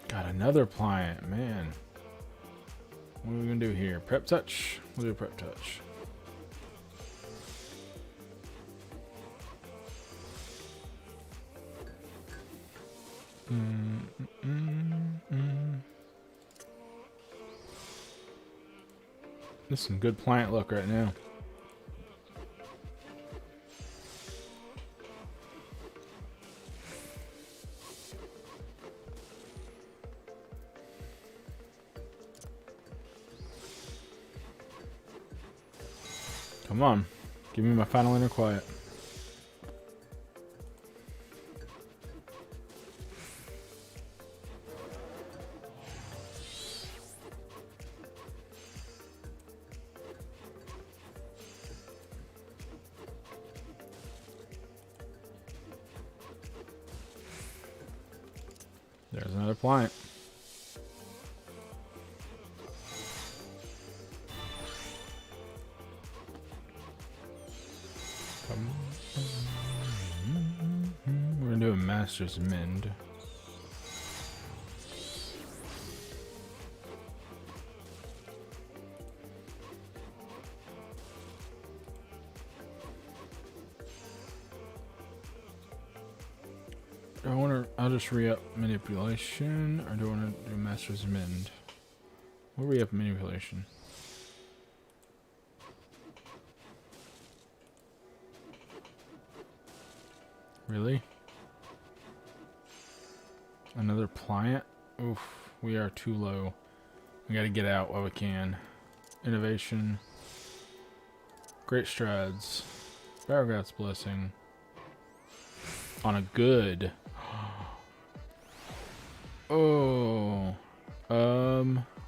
Speaker 1: Got another Pliant. Man. What are we going to do here? Prep Touch. We'll do a Prep Touch. This is some good plant luck right now. Come on. Give me my final inner quiet. There's another plant. We're gonna do a Master's Mend. I'll just re-up manipulation, or do I want to do Master's Mend? We'll re-up manipulation. Really? Another pliant? Oof, we are too low. We gotta get out while we can. Innovation. Great strides. Barrowgrat's blessing. On a good. Oh.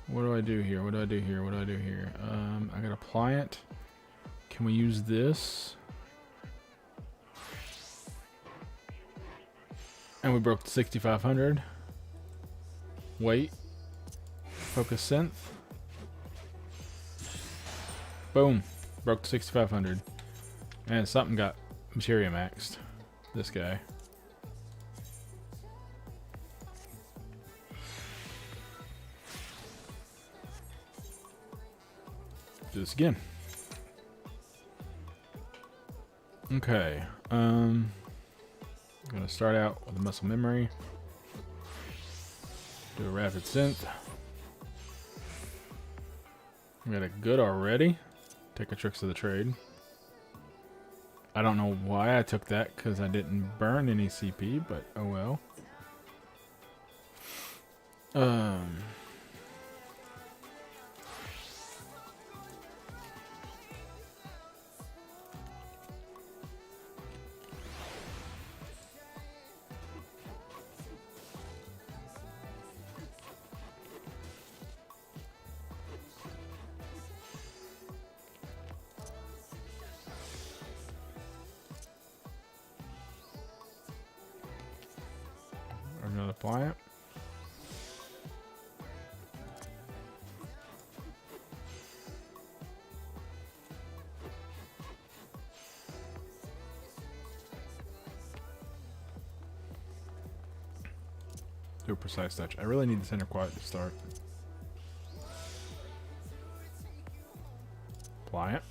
Speaker 1: What do I do here? What do I do here? What do I do here? I got a pliant. Can we use this? And we broke the 6500. Wait. Focus synth. Boom. Broke the 6500. And something got materia maxed. This guy. Do this again. Okay. I'm gonna start out with a muscle memory. Do a rapid synth. We got a good already. Take a tricks of the trade. I don't know why I took that because I didn't burn any CP, but oh well. Another pliant. Do a precise touch. I really need the center quiet to start. Pliant.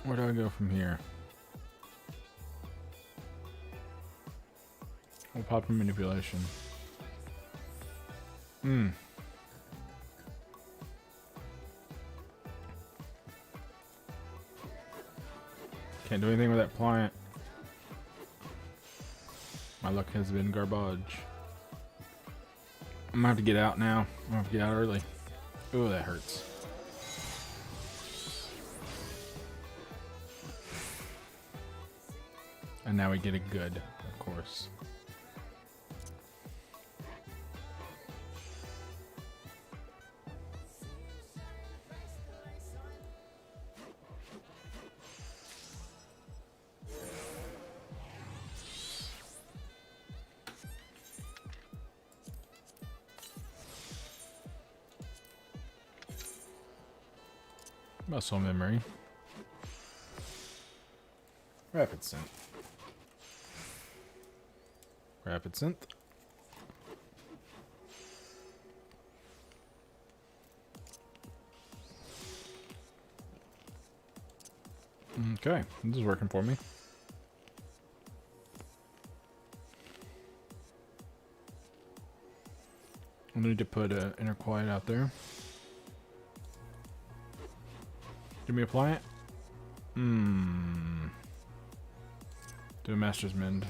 Speaker 1: Where do I go from here? We'll pop a manipulation. Can't do anything with that pliant. My luck has been garbage. I'm gonna have to get out now. I'm gonna have to get out early. Oh, that hurts. And now we get a good, of course. Muscle memory. Rapid synth. Rapid synth. Okay, this is working for me. I need to put inner quiet out there. Did we apply it? Do a master's mend.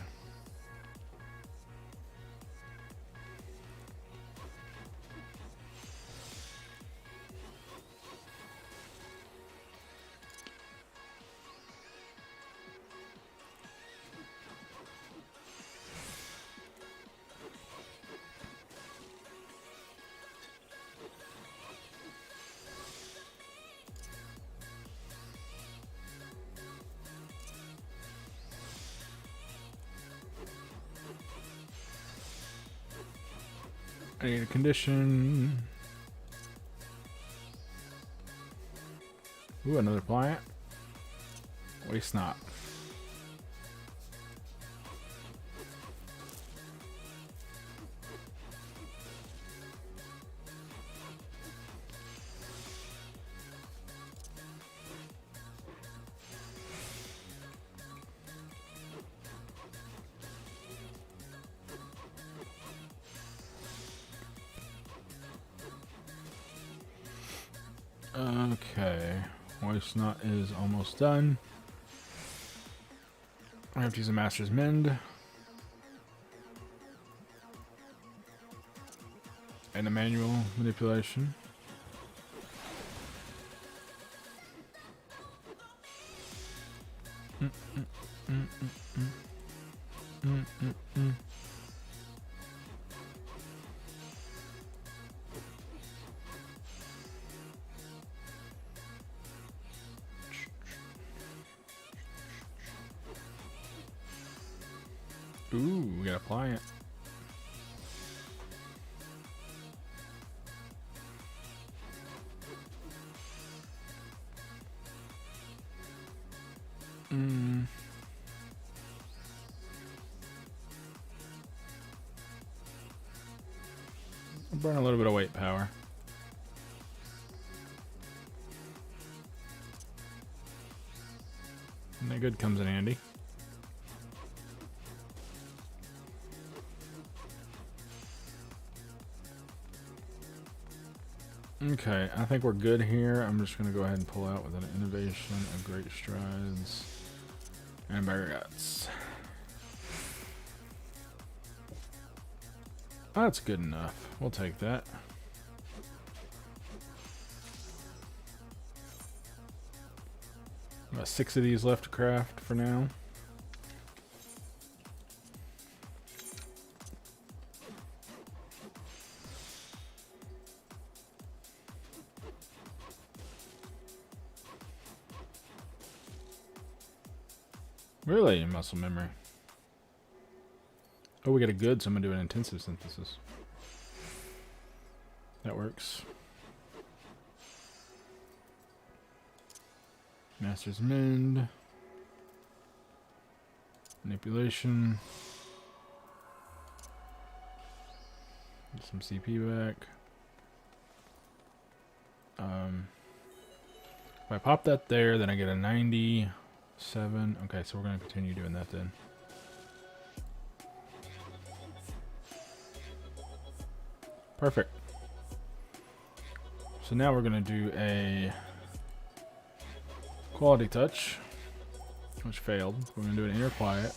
Speaker 1: I need a condition. Ooh, another plant. Waste not. Okay, Waste Not is almost done. I have to use a Master's Mend. And a manual manipulation. Ooh, we gotta apply it. I'll burn a little bit of weight power. And that good comes in handy. Okay, I think we're good here. I'm just going to go ahead and pull out with an innovation of great strides and Barrier Guts. That's good enough. We'll take that. About 6 of these left to craft for now. Really? Muscle memory. Oh, we got a good, so I'm going to do an intensive synthesis. That works. Master's Mend. Manipulation. Get some CP back. If I pop that there, then I get a 97. Okay, so we're going to continue doing that then. Perfect. So now we're going to do a quality touch, which failed. We're going to do an inner quiet.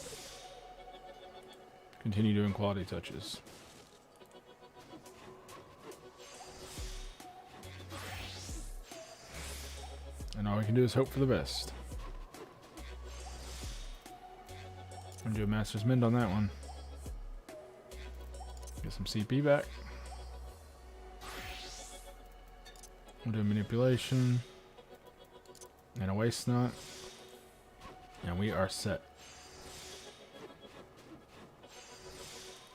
Speaker 1: continue doing quality touches. And all we can do is hope for the best. I'm gonna do a Master's Mend on that one. Get some CP back. We'll do a Manipulation. And a Waste Knot. And we are set.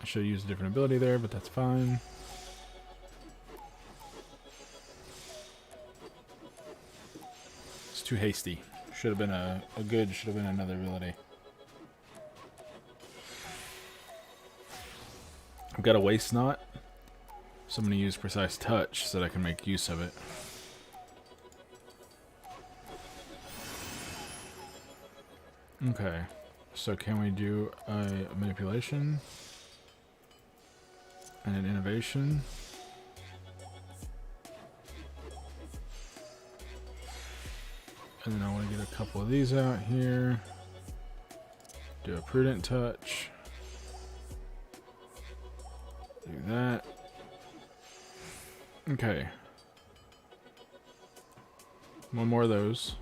Speaker 1: I should have used a different ability there, but that's fine. It's too hasty. Should have been a good, should have been another ability. I've got a Waste Knot, so I'm going to use Precise Touch so that I can make use of it. Okay, so can we do a Manipulation and an Innovation? And then I want to get a couple of these out here. Do a Prudent Touch. Do that. Okay. One more of those.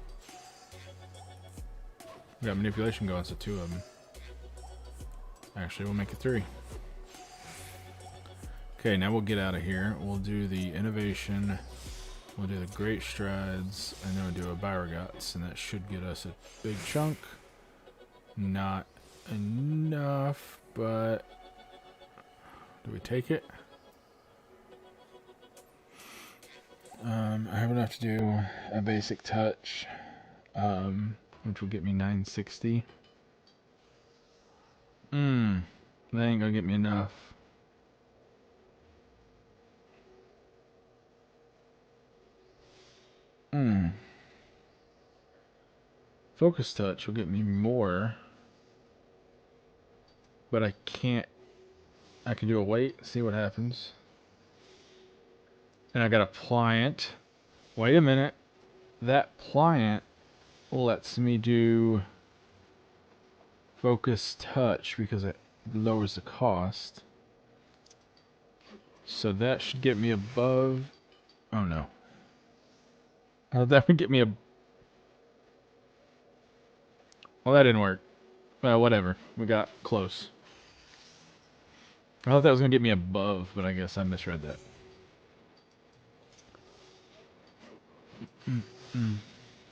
Speaker 1: We got Manipulation going, so 2 of them. Actually, we'll make it 3. Okay, now we'll get out of here. We'll do the Innovation. We'll do the Great Strides. And then we'll do a Bioguts, and that should get us a big chunk. Not enough, but... do we take it? I have enough to do a basic touch, which will get me 960. That ain't gonna get me enough. Focus touch will get me more, but I can't. I can do a wait, see what happens. And I got a pliant. Wait a minute. That pliant lets me do focus touch because it lowers the cost. So that should get me above. Oh no. That would get me a. Well, that didn't work. Well, whatever. We got close. I thought that was going to get me above, but I guess I misread that.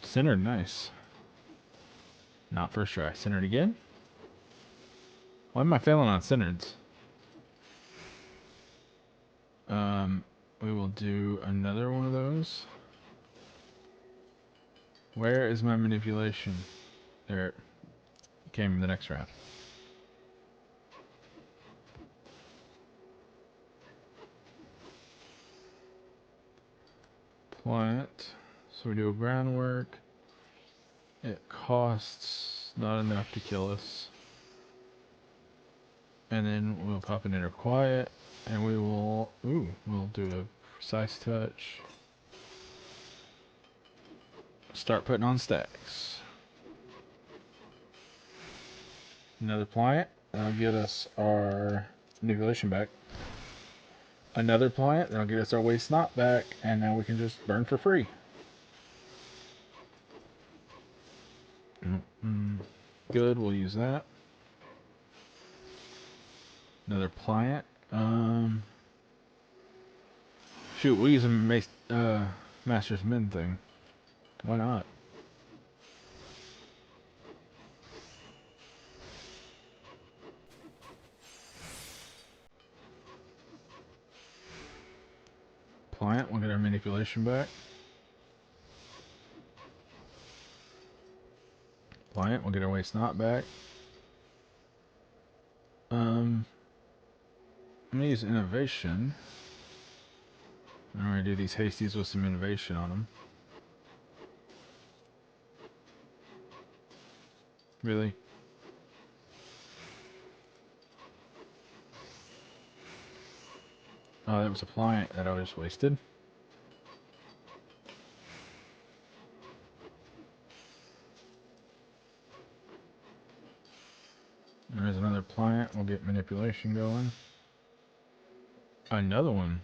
Speaker 1: Centered, nice. Not first try. Centered again? Why am I failing on centereds? We will do another one of those. Where is my manipulation? There it came in the next round. Plant. So we do a groundwork. It costs not enough to kill us. And then we'll pop an Inner Quiet. And we will... Ooh, we'll do a Precise Touch. Start putting on stacks. Another Pliant. That'll get us our manipulation back. Another Pliant. That'll get us our Waste Knot back. And now we can just burn for free. Good, we'll use that. Another Pliant. Shoot, we'll use a Master's Mend thing. Why not? Pliant, we'll get our manipulation back. Pliant, we'll get our Waste Knot back. I'm gonna use Innovation. I'm gonna do these hasties with some Innovation on them. Really? Oh, that was a Pliant that I just wasted. There's another Pliant. We'll get manipulation going. Another one.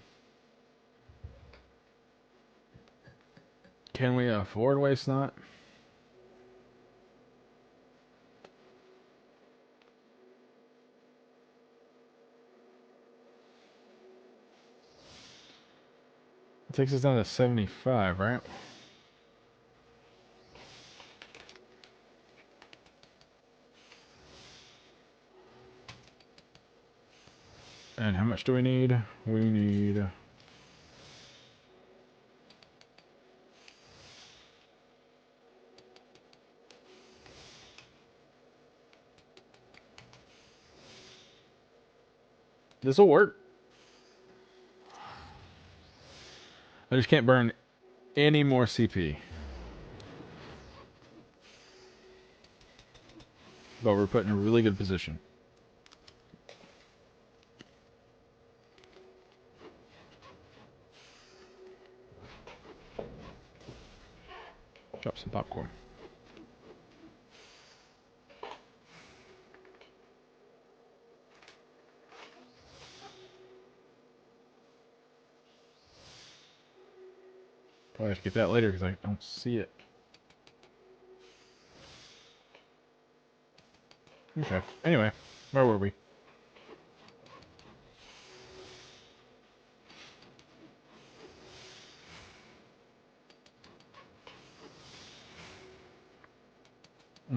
Speaker 1: Can we afford waste not? It takes us down to 75, right? And how much do we need? We need... This'll work. I just can't burn any more CP. But we're put in a really good position. Drop some popcorn. Probably have to get that later because I don't see it. Okay. Anyway, where were we?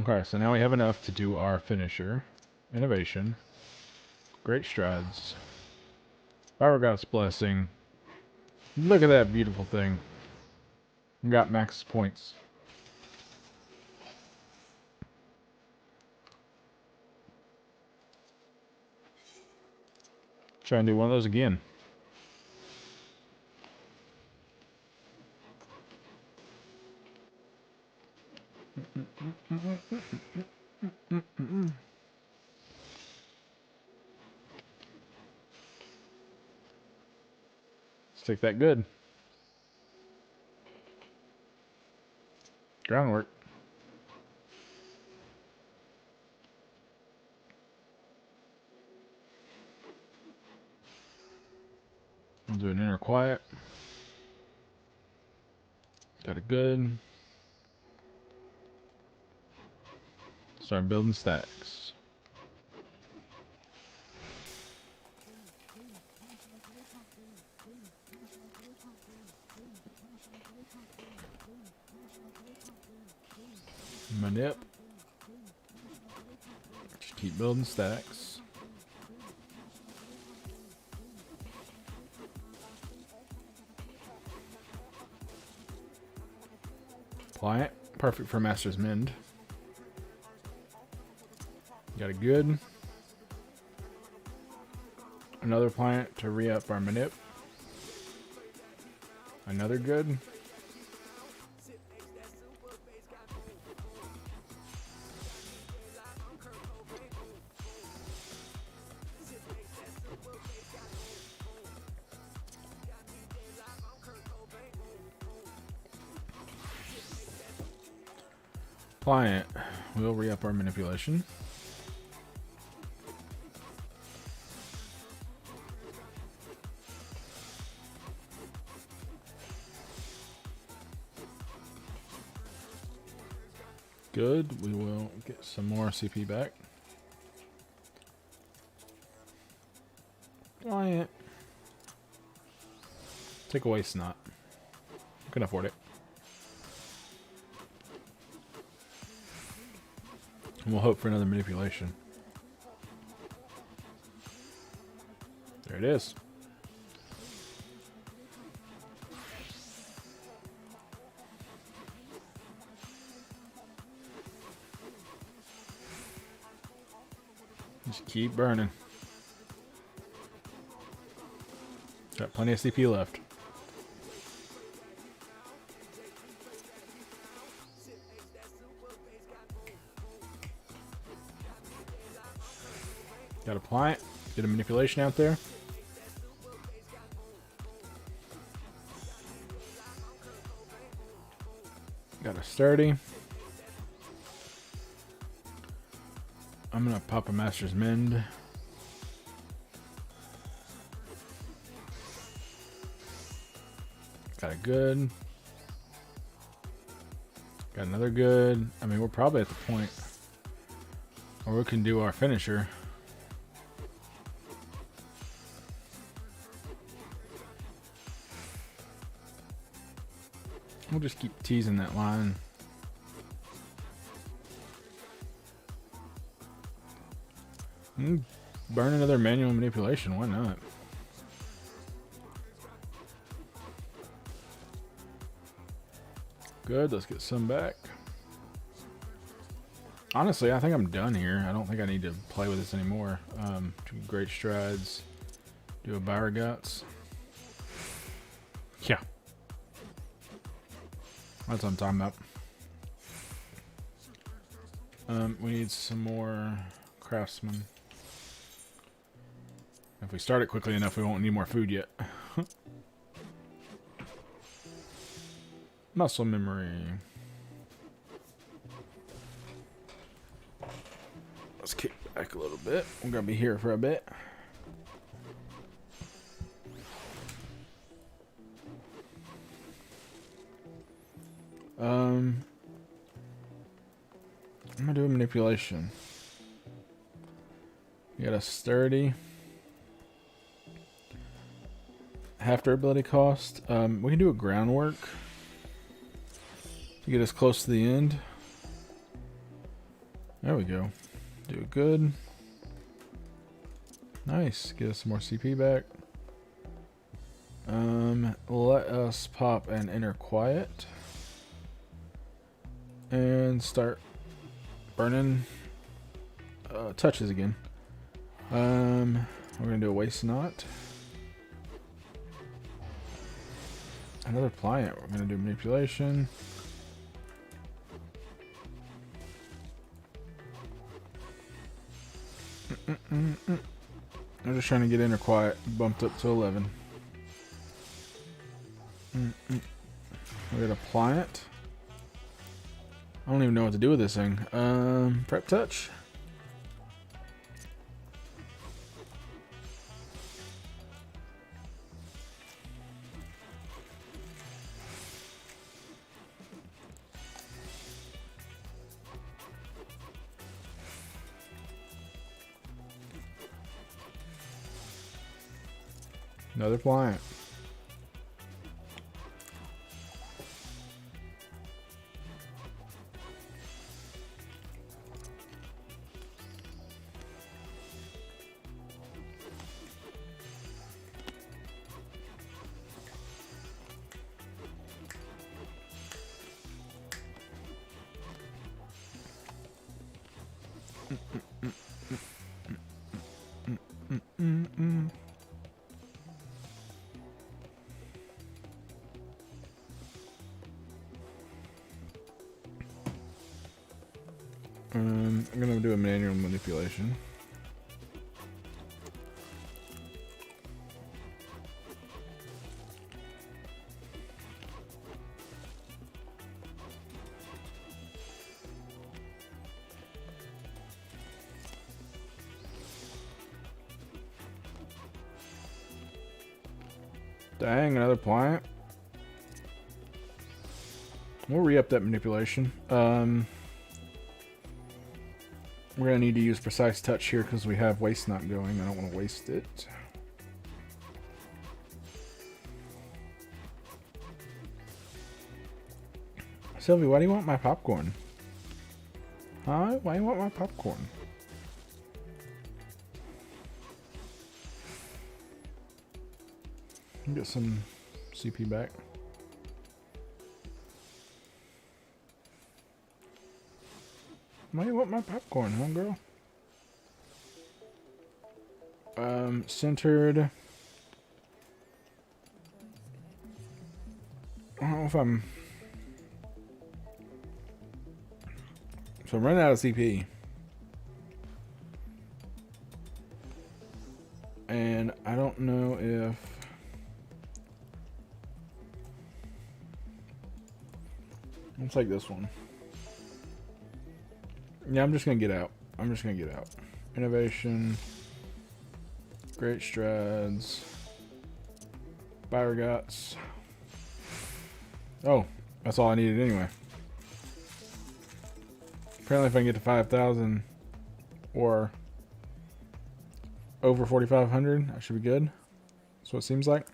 Speaker 1: Okay, so now we have enough to do our finisher. Innovation. Great strides. Power God's blessing. Look at that beautiful thing. We got max points. Try and do one of those again. Let's take that good. Groundwork. We'll do an inner quiet. Got it good. Start building stacks. Manip. Just keep building stacks. Pliant. Perfect for Master's Mend. Got a good. Another pliant to re-up our manip. Another good. Pliant. We'll re-up our manipulation. Good. We will get some more CP back. Pliant. Take away snot. I can afford it. And we'll hope for another manipulation. There it is. Just keep burning. Got plenty of CP left. Got a pliant. Get a manipulation out there. Got a sturdy. I'm gonna pop a Master's Mend. Got a good. Got another good. I mean, we're probably at the point where we can do our finisher. We'll just keep teasing that line. Burn another manual manipulation, why not? Good, let's get some back. Honestly, I think I'm done here. I don't think I need to play with this anymore. 2 great strides. Do a Beauregats. Yeah. That's what I'm talking about. We need some more craftsmen. If we start it quickly enough, we won't need more food yet. Muscle memory. Let's kick back a little bit. We're gonna be here for a bit. I'm gonna do a manipulation. You got a sturdy. Half durability cost. We can do a groundwork to get us close to the end. There we go. Do it good. Nice. Get us some more CP back. Let us pop an inner quiet and start burning touches again. We're gonna do a waste knot. Another pliant. We're gonna do manipulation. I'm just trying to get inner quiet. Bumped up to 11. We got a pliant. I don't even know what to do with this thing. Prep touch. Another pliant. I'm gonna do a manual manipulation. Dang, another pliant. We'll re-up that manipulation. We're gonna need to use precise touch here because we have waste not going. I don't want to waste it. Sylvie, why do you want my popcorn? Huh? Why do you want my popcorn? Get some CP back. Why do you want my popcorn, huh, girl? Centered. I don't know if I'm... So I'm running out of CP. And I don't know if... Let's take this one. Yeah, I'm just gonna get out. I'm just gonna get out. Innovation. Great strides. Beauregats. Oh, that's all I needed anyway. Apparently if I can get to 5,000 or over 4,500, I should be good. That's what it seems like.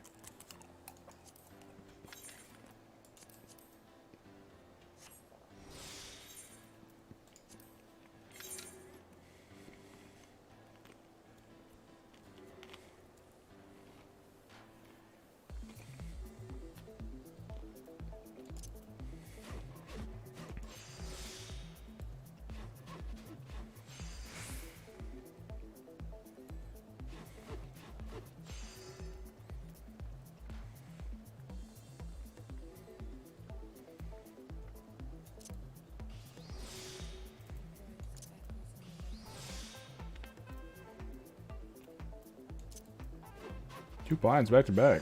Speaker 1: Two blinds back to back.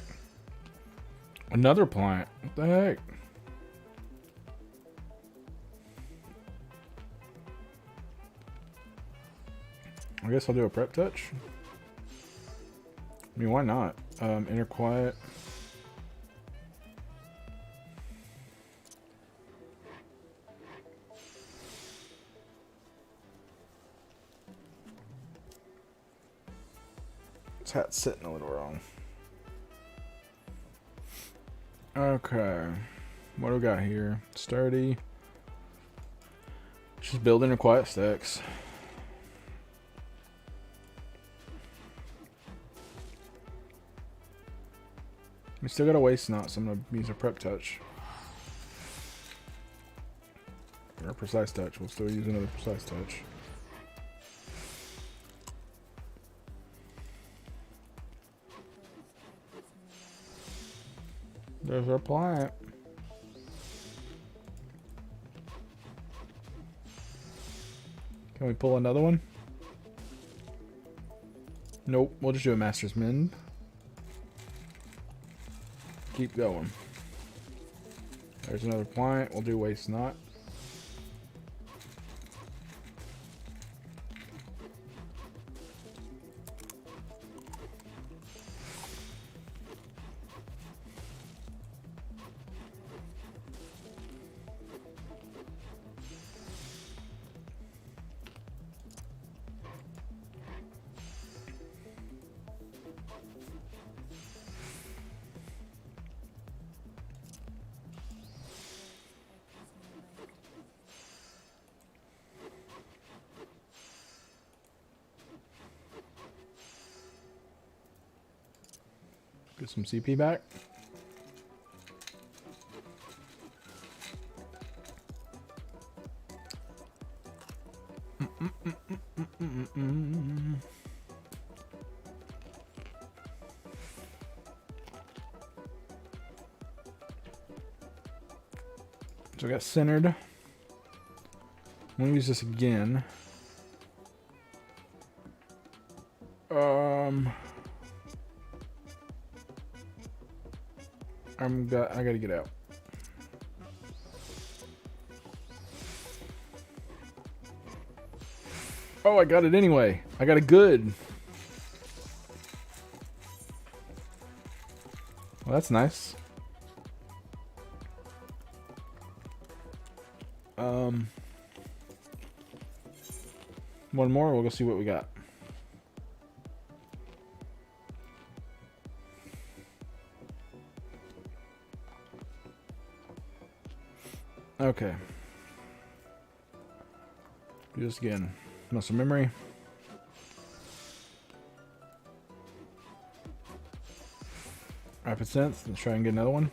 Speaker 1: Another plant. What the heck? I guess I'll do a prep touch. I mean, why not? Inner quiet. This hat's sitting a little wrong. Okay. What do we got here? Sturdy. Just building her quiet stacks. We still got a waste knot, so I'm going to use a prep touch. Or a precise touch. We'll still use another precise touch. There's our plant. Can we pull another one? Nope, we'll just do a master's mend. Keep going. There's another plant. We'll do waste knot. Get some CP back. So I got centered. I'm gonna use this again. I gotta get out. Oh, I got it anyway. I got it good. Well, that's nice. One more, we'll go see what we got. Okay. Do this again. Muscle memory. Rapid sense. Let's try and get another one.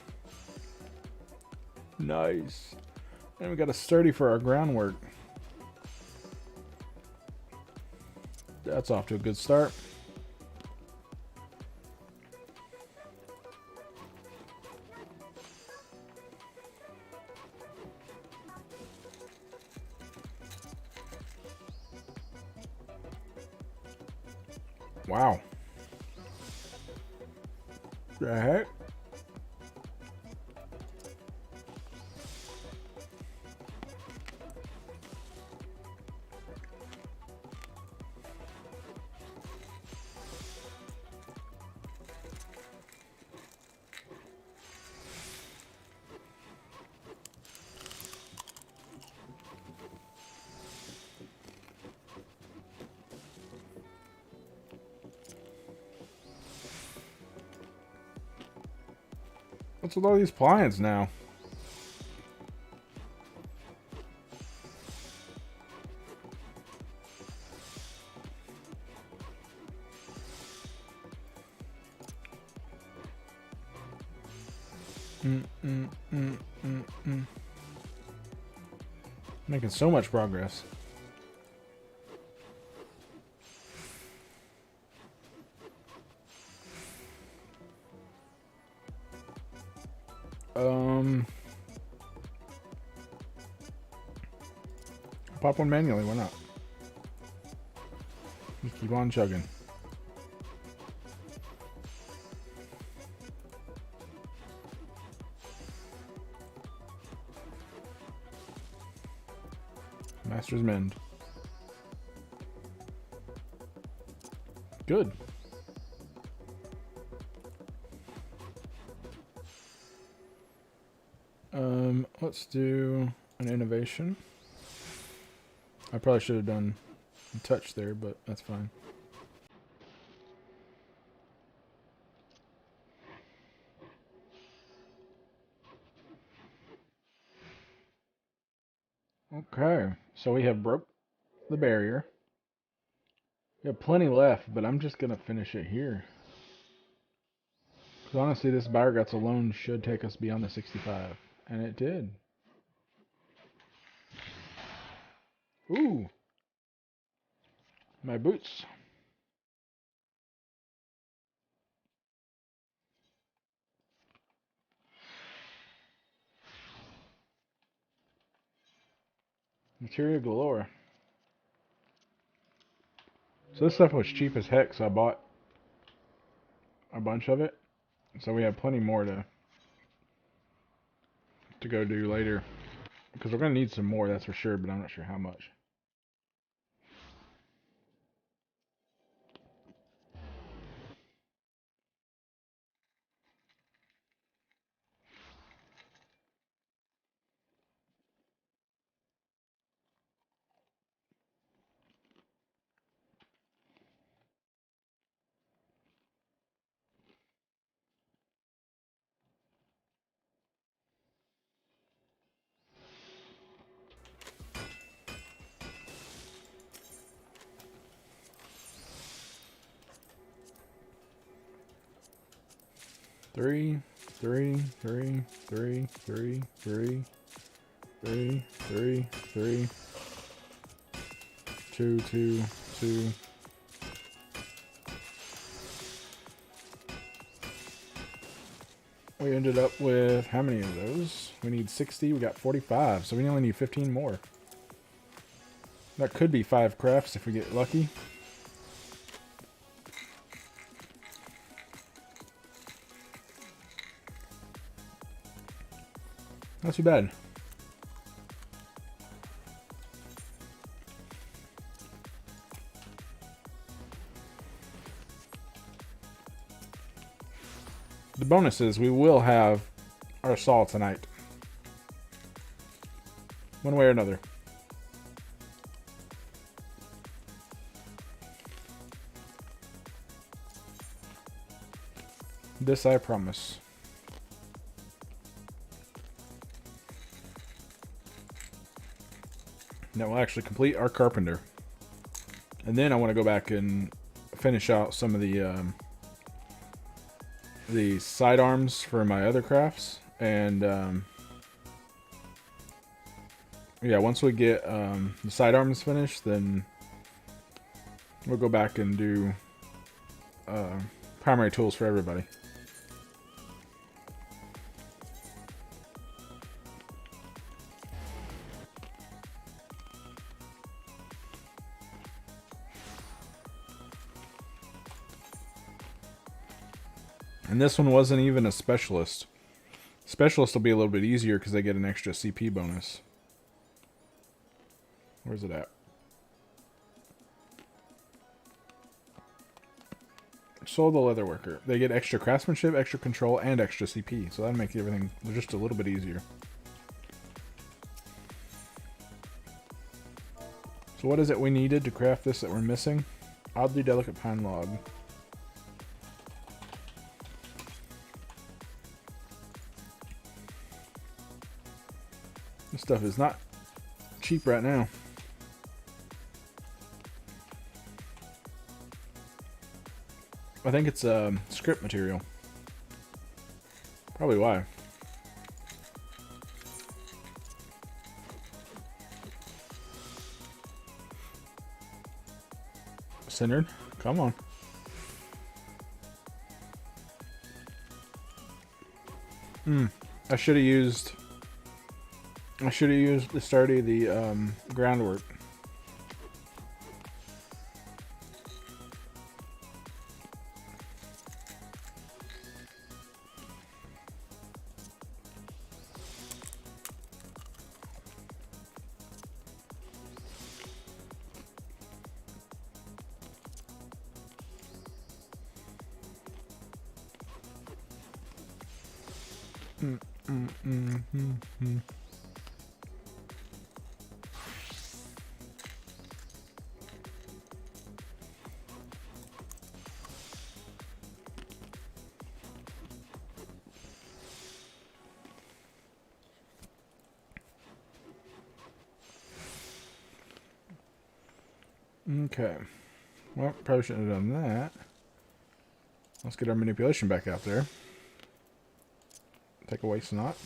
Speaker 1: Nice. And we got a sturdy for our groundwork. That's off to a good start. Wow. The heck? What's with all these pliants now? Making so much progress. Pop one manually, why not? Just keep on chugging. Master's Mend. Good. Let's do an innovation. I probably should have done a touch there, but that's fine. Okay, so we have broke the barrier. We have plenty left, but I'm just going to finish it here. Because honestly, this Buyer Guts alone should take us beyond the 65. And it did. Ooh. My boots. Material galore. So this stuff was cheap as heck, so I bought a bunch of it. So we have plenty more to go do later. Because we're going to need some more, that's for sure, but I'm not sure how much. Three. 2, 2, 2. We ended up with how many of those? We need 60. We got 45, so we only need 15 more. That could be 5 crafts if we get lucky. Not too bad. The bonus is we will have our saw tonight. One way or another. This I promise. That will actually complete our carpenter. And then I want to go back and finish out some of the sidearms for my other crafts. And yeah, once we get the sidearms finished, then we'll go back and do primary tools for everybody. And this one wasn't even a specialist. Specialist will be a little bit easier because they get an extra CP bonus. Where's it at? Soul the Leatherworker. They get extra craftsmanship, extra control, and extra CP. So that'll make everything just a little bit easier. So what is it we needed to craft this that we're missing? Oddly delicate pine log. This stuff is not cheap right now. I think it's script material. Probably why. Centered. Come on. I should have used the start of the groundwork. Okay. Well, probably shouldn't have done that. Let's get our manipulation back out there. Take a waste knot.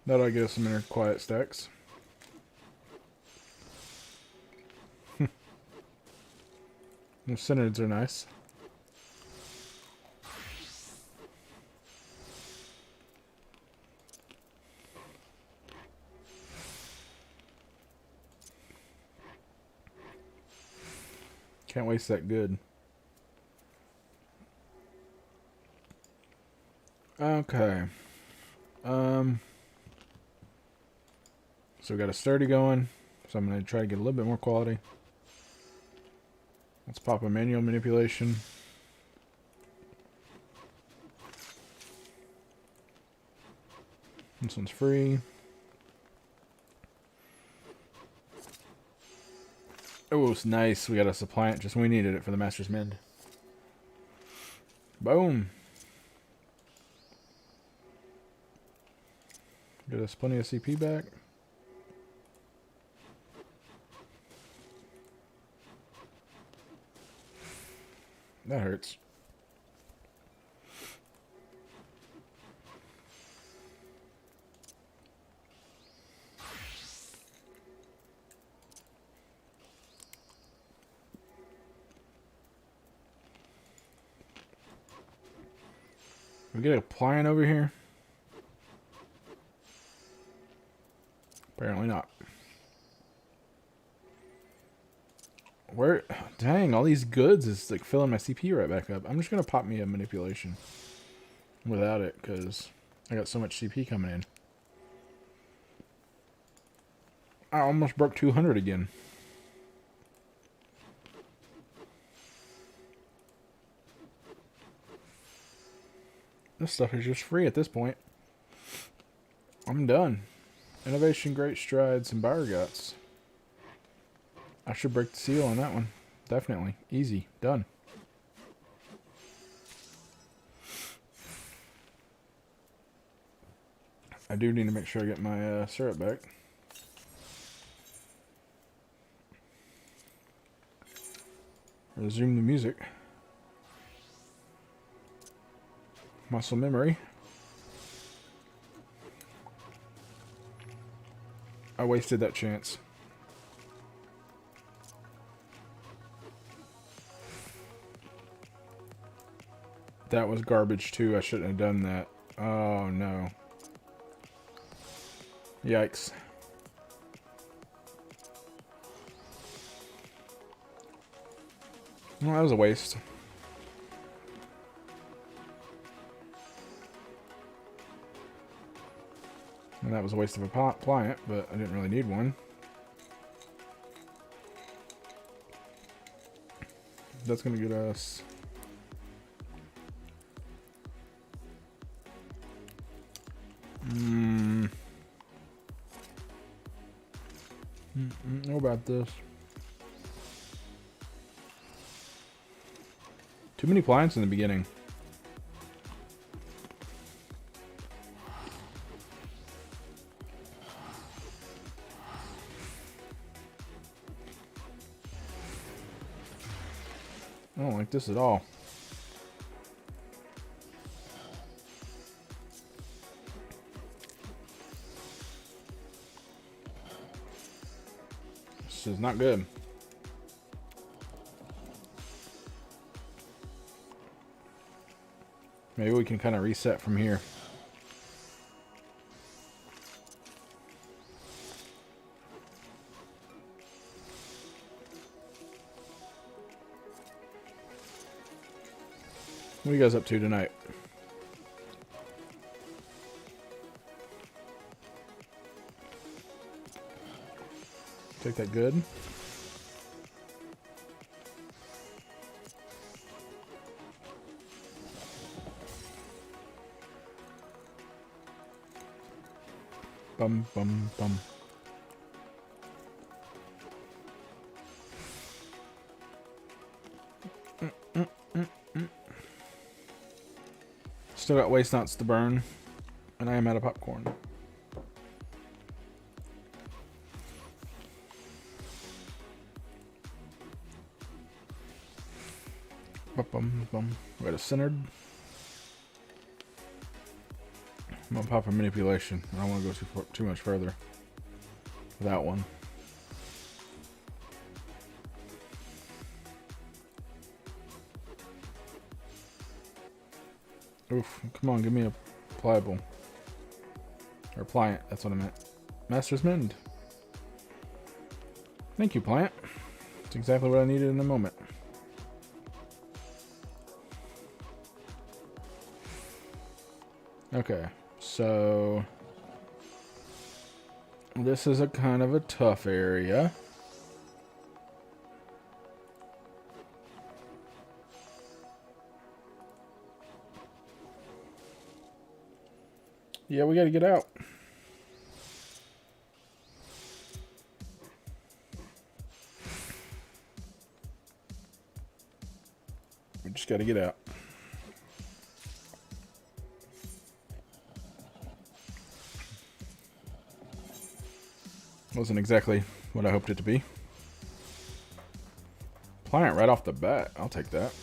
Speaker 1: That'll get us some inner quiet stacks. The centereds are nice. Can't waste that good. Okay. So we got a sturdy going. So I'm going to try to get a little bit more quality. Let's pop a manual manipulation. This one's free. Oh, it's nice. We got a suppliant just when we needed it for the Master's Mend. Boom. Get us plenty of CP back. That hurts. We get a pliant over here? Apparently not. Where? Dang, all these goods is like filling my CP right back up. I'm just gonna pop me a manipulation without it because I got so much CP coming in. I almost broke 200 again. This stuff is just free at this point. I'm done. Innovation, great strides, and buyer guts. I should break the seal on that one. Definitely. Easy. Done. I do need to make sure I get my syrup back. Resume the music. Muscle memory. I wasted that chance. That was garbage too. I shouldn't have done that. Oh no. Yikes. Well, that was a waste. And that was a waste of a pliant, but I didn't really need one. That's going to get us... Know about this. Too many pliants in the beginning. I don't like this at all. This is not good. Maybe we can kind of reset from here. What are you guys up to tonight? Take that good. Bum, bum, bum. Still got waste knots to burn, and I am out of popcorn. Bum, bum, bum. We got a centered. I'm gonna pop a manipulation. I don't want to go too much further with that one. Oof, come on, give me a pliable. Or pliant, that's what I meant. Master's Mend. Thank you, Pliant. It's exactly what I needed in the moment. Okay, so this is a kind of a tough area. Yeah, we gotta get out. We just gotta get out. Wasn't exactly what I hoped it to be. Pliant right off the bat. I'll take that.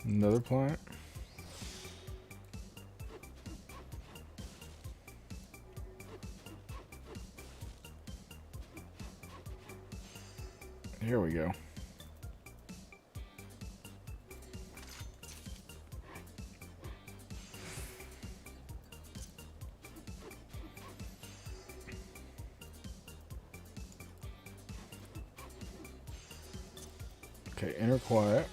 Speaker 1: Another pliant. Here we go. Okay, inner quiet.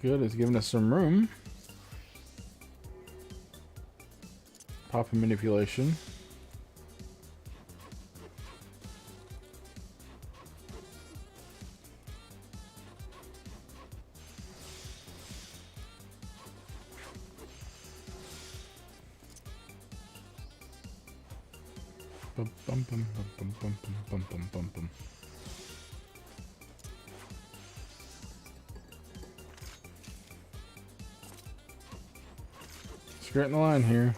Speaker 1: Good, it's giving us some room. Pop a manipulation. Bum, bum, bum, bum, bum, bum, bum, bum, bum, bum. Skirting the line here.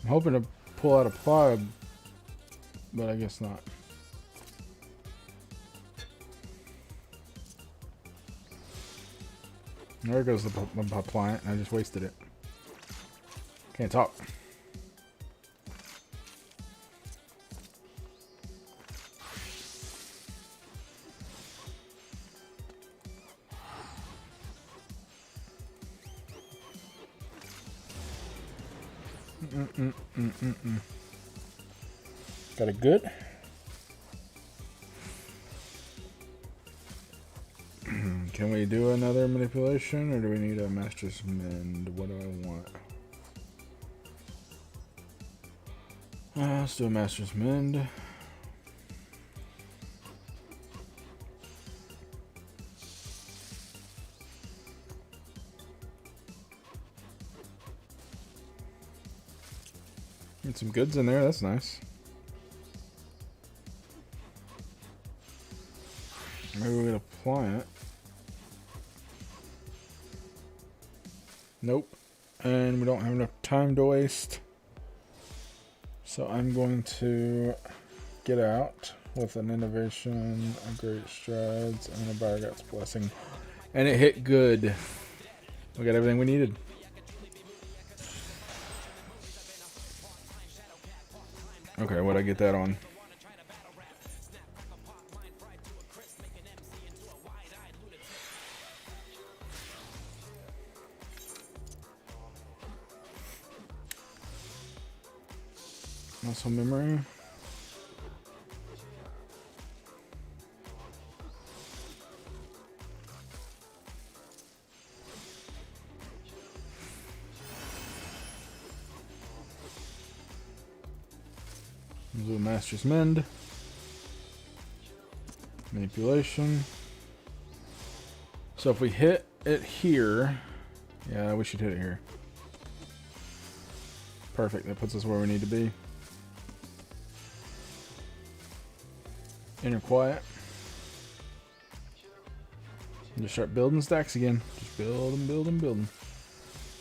Speaker 1: I'm hoping to pull out a plug, but I guess not. There goes the pliant, and I just wasted it. Can't talk. Got a good. Can we do another manipulation, or do we need a master's mend? What do I want? Let's do a master's mend. Get some goods in there, that's nice. Maybe we could apply it. Nope. And we don't have enough time to waste. So I'm going to get out with an innovation, a great strides, and a Bargat's blessing. And it hit good. We got everything we needed. Okay, what'd I get that on? Muscle memory. Do a master's mend. Manipulation. So if we hit it here, yeah, we should hit it here. Perfect, that puts us where we need to be. Inner quiet. And just start building stacks again. Just build and build and build.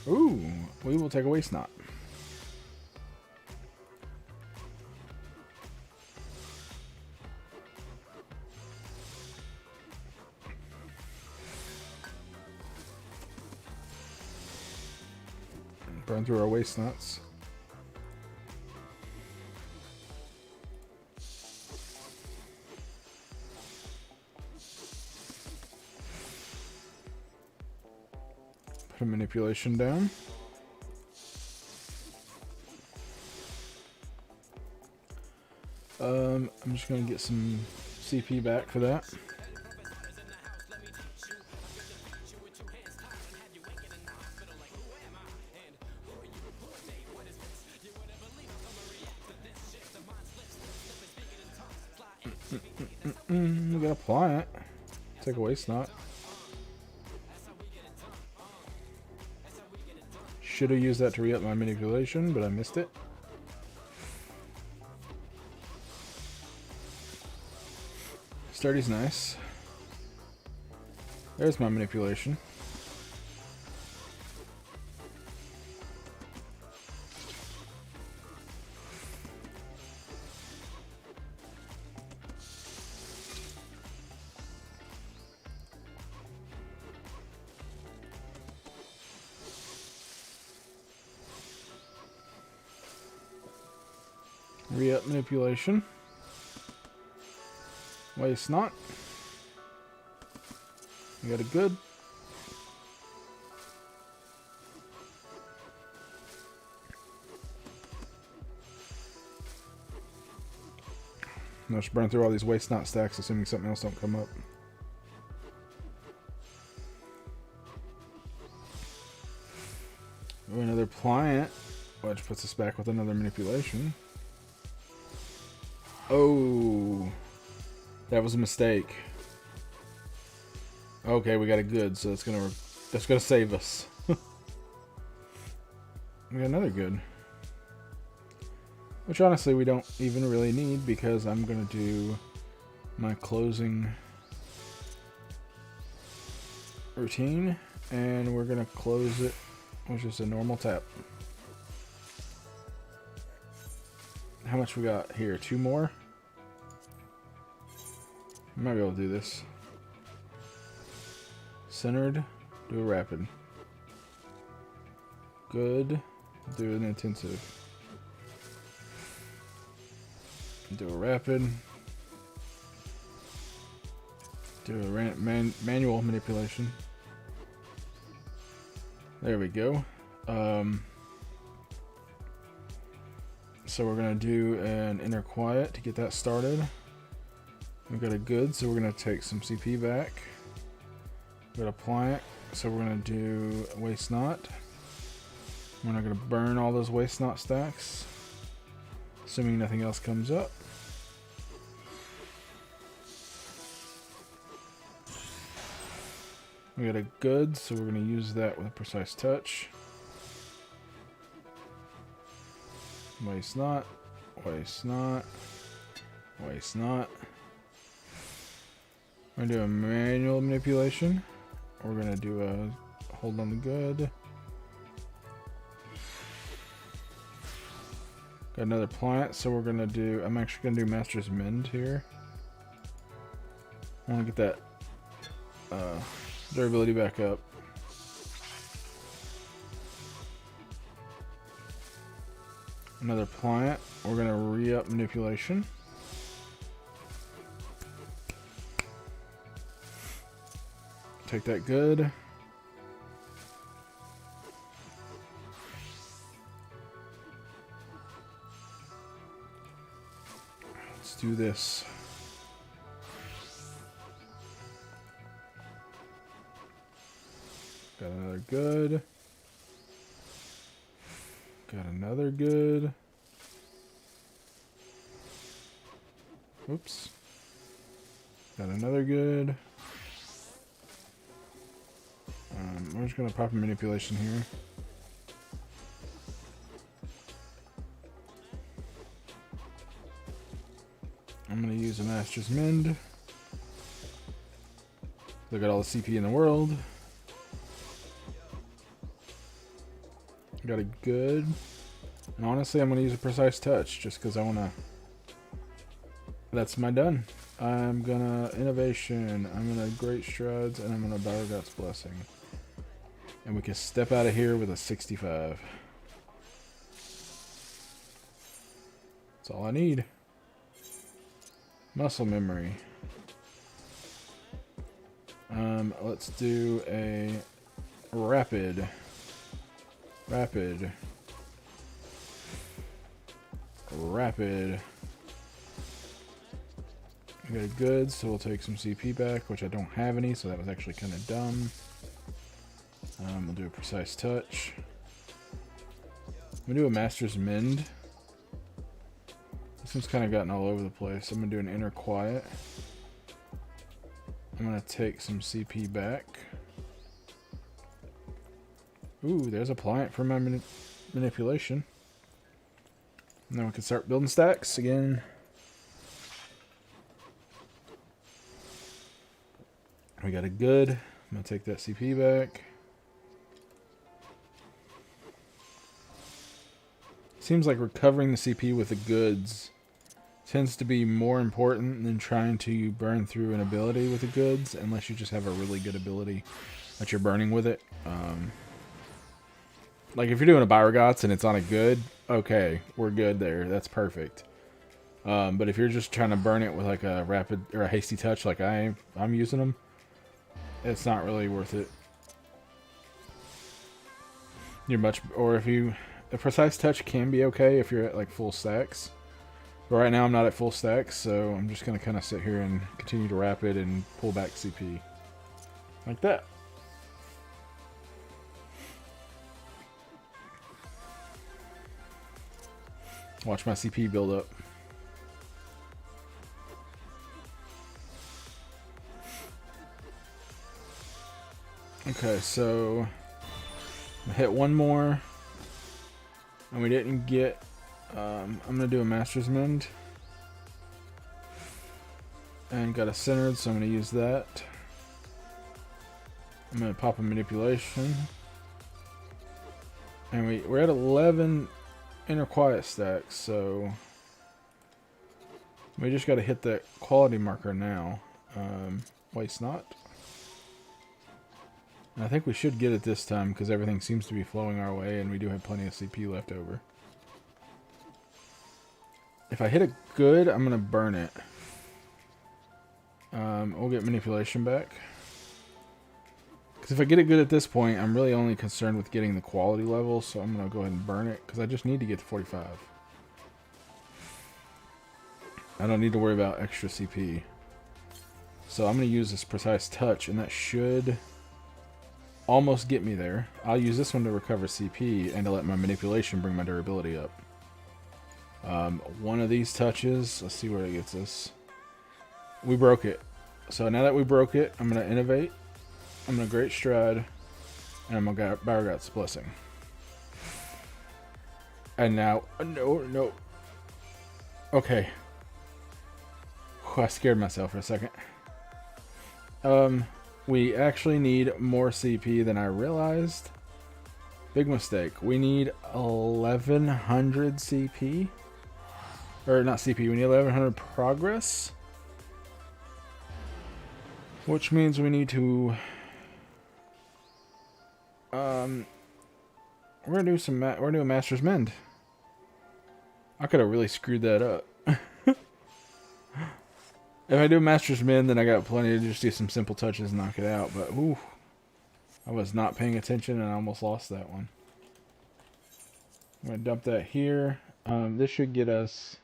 Speaker 1: Ooh, we will take a waste knot. Burn through our waste knots. Put a manipulation down. I'm just going to get some CP back for that. We gotta apply it. Take a waste knot. Should have used that to re-up my manipulation, but I missed it. Sturdy's nice. There's my manipulation. Re-up manipulation. Waste not. We got a good. Let's burn through all these waste knot stacks, assuming something else don't come up. Ooh, another pliant, which puts us back with another manipulation. Oh, that was a mistake. Okay, we got a good, so that's gonna save us. We got another good, which honestly we don't even really need because I'm gonna do my closing routine, and we're gonna close it with just a normal tap. How much we got here? 2 more. I might be able to do this. Centered, do a rapid. Good, do an intensive. Do a rapid. Do a manual manipulation. There we go. So we're going to do an inner quiet to get that started. We've got a good, so we're going to take some CP back. We've got a pliant, so we're going to do waste not. We're not going to burn all those waste not stacks, assuming nothing else comes up. We got a good, so we're going to use that with a precise touch. Waste not, waste not, waste not. We're going to do a manual manipulation. We're going to do a hold on the good. Got another plant, so we're going to do, I'm actually going to do Master's Mend here. I want to get that durability back up. Another pliant. We're going to re-up manipulation. Take that good. Let's do this. Got another good. Got another good. Oops. Got another good. We're just going to pop a manipulation here. I'm going to use a Master's Mend. Look at all the CP in the world. Got a good. And honestly, I'm going to use a precise touch just because I want to. That's my done. I'm going to innovation. I'm going to great strides. And I'm going to Battle God's Blessing. And we can step out of here with a 65. That's all I need. Muscle memory. Let's do a rapid. Rapid. Rapid. We got a good, so we'll take some CP back, which I don't have any, so that was actually kind of dumb. We'll do a precise touch. I'm gonna do a Master's Mend. This one's kind of gotten all over the place. I'm gonna do an inner quiet. I'm gonna take some CP back. Ooh, there's a pliant for my manipulation. And then we can start building stacks again. We got a good. I'm gonna take that CP back. Seems like recovering the CP with the goods tends to be more important than trying to burn through an ability with the goods, unless you just have a really good ability that you're burning with it. Like if you're doing a Biogots and it's on a good, okay, we're good there. That's perfect. But if you're just trying to burn it with like a rapid or a hasty touch, like I'm using them, it's not really worth it. You're much, or if you. A precise touch can be okay if you're at like full stacks. But right now I'm not at full stacks, so I'm just going to kind of sit here and continue to rapid and pull back CP. Like that. Watch my CP build up. Okay, so I hit one more. And we didn't get, I'm going to do a Master's Mend. And got a centered, so I'm going to use that. I'm going to pop a manipulation. And we're at 11 inner quiet stacks, so we just got to hit that quality marker now. Waste not. And I think we should get it this time because everything seems to be flowing our way and we do have plenty of CP left over. If I hit it good, I'm going to burn it. We'll get manipulation back. Because if I get it good at this point, I'm really only concerned with getting the quality level, so I'm going to go ahead and burn it because I just need to get to 45. I don't need to worry about extra CP. So I'm going to use this Precise Touch, and that should almost get me there. I'll use this one to recover CP and to let my Manipulation bring my durability up. One of these touches, let's see where it gets us. We broke it. So now that we broke it, I'm going to Innovate. I'm going to Great Stride. And I'm going to Barragot's Blessing. And now, no. Okay. I scared myself for a second. We actually need more CP than I realized. Big mistake. We need 1100 CP. Or not CP, we need 1100 progress. Which means we need to... we're gonna do some... we're doing Master's Mend. I could have really screwed that up. If I do Master's Mend, then I got plenty to just do some simple touches and knock it out. But, ooh, I was not paying attention and I almost lost that one. I'm going to dump that here. This should get us...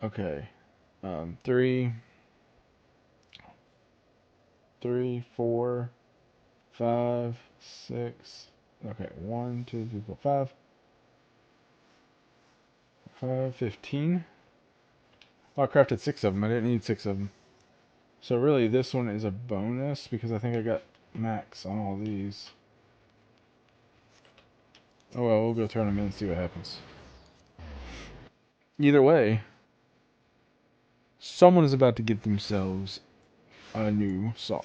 Speaker 1: Okay. 3, 4, 5, 6... Okay, 1, 2, 3, 4, 5. 5, 15. Oh, I crafted 6 of them. I didn't need 6 of them. So really, this one is a bonus because I think I got max on all these. Oh well, we'll go turn them in and see what happens. Either way, someone is about to get themselves a new saw.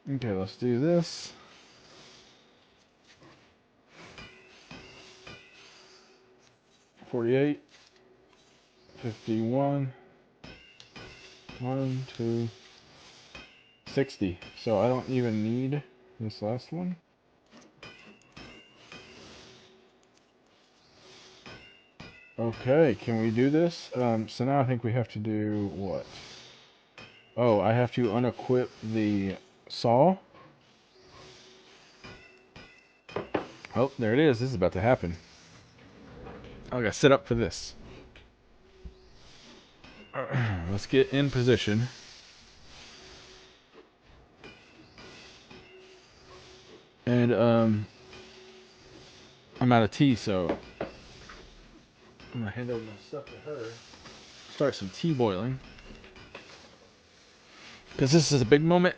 Speaker 1: Okay, let's do this. $48, $51, 1, 2, 60. So I don't even need this last one. Okay, can we do this? So now I think we have to do what? Oh, I have to unequip the saw. Oh, there it is. This is about to happen. I gotta set up for this. Let's get in position. And I'm out of tea, so I'm gonna hand over my stuff to her. Start some tea boiling. Because this is a big moment.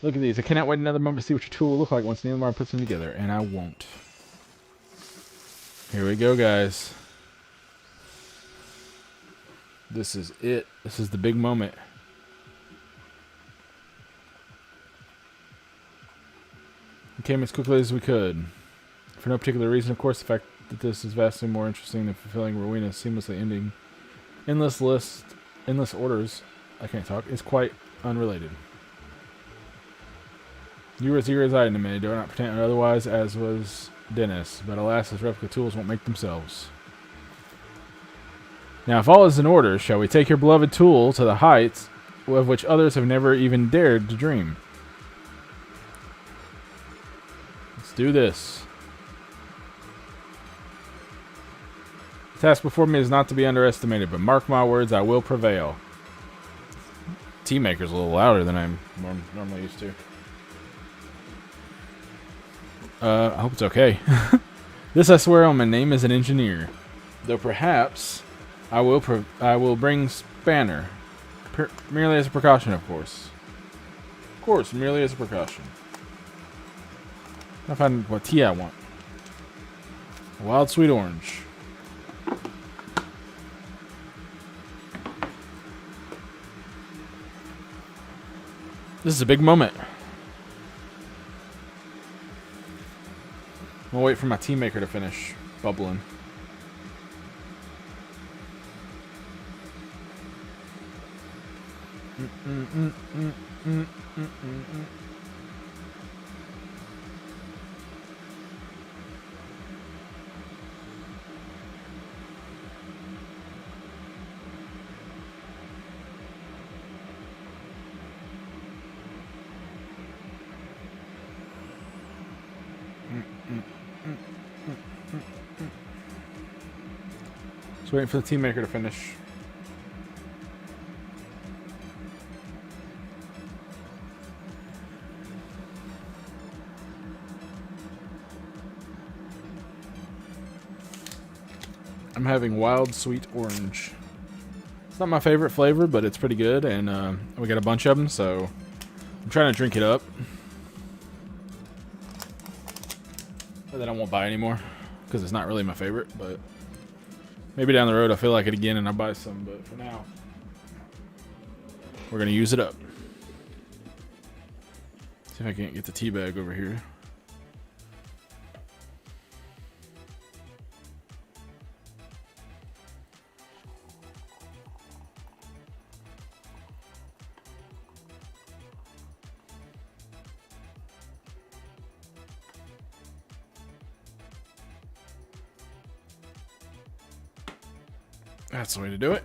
Speaker 1: Look at these. I cannot wait another moment to see what your tool will look like once Neilmar puts them together. And I won't. Here we go, guys. This is it. This is the big moment. We came as quickly as we could. For no particular reason, of course, the fact that this is vastly more interesting than fulfilling Rowena's seamlessly ending endless orders, I can't talk, is quite unrelated. You were as eager as I am, do not pretend otherwise, as was Dennis, but alas, his replica tools won't make themselves. Now, if all is in order, shall we take your beloved tool to the heights of which others have never even dared to dream? Let's do this. The task before me is not to be underestimated, but mark my words, I will prevail. Tea maker's a little louder than I'm normally used to. I hope it's okay. This I swear on my name as an engineer. Though perhaps I will bring Spanner. Merely as a precaution, of course. Of course, merely as a precaution. I'll find what tea I want. A wild sweet orange. This is a big moment. I'll wait for my tea maker to finish bubbling. Just waiting for the team maker to finish. I'm having wild sweet orange. It's not my favorite flavor, but it's pretty good, and we got a bunch of them, so I'm trying to drink it up. But then I won't buy anymore, because it's not really my favorite, but maybe down the road I'll feel like it again and I'll buy some, but for now, we're going to use it up. See if I can't get the tea bag over here. That's the way to do it.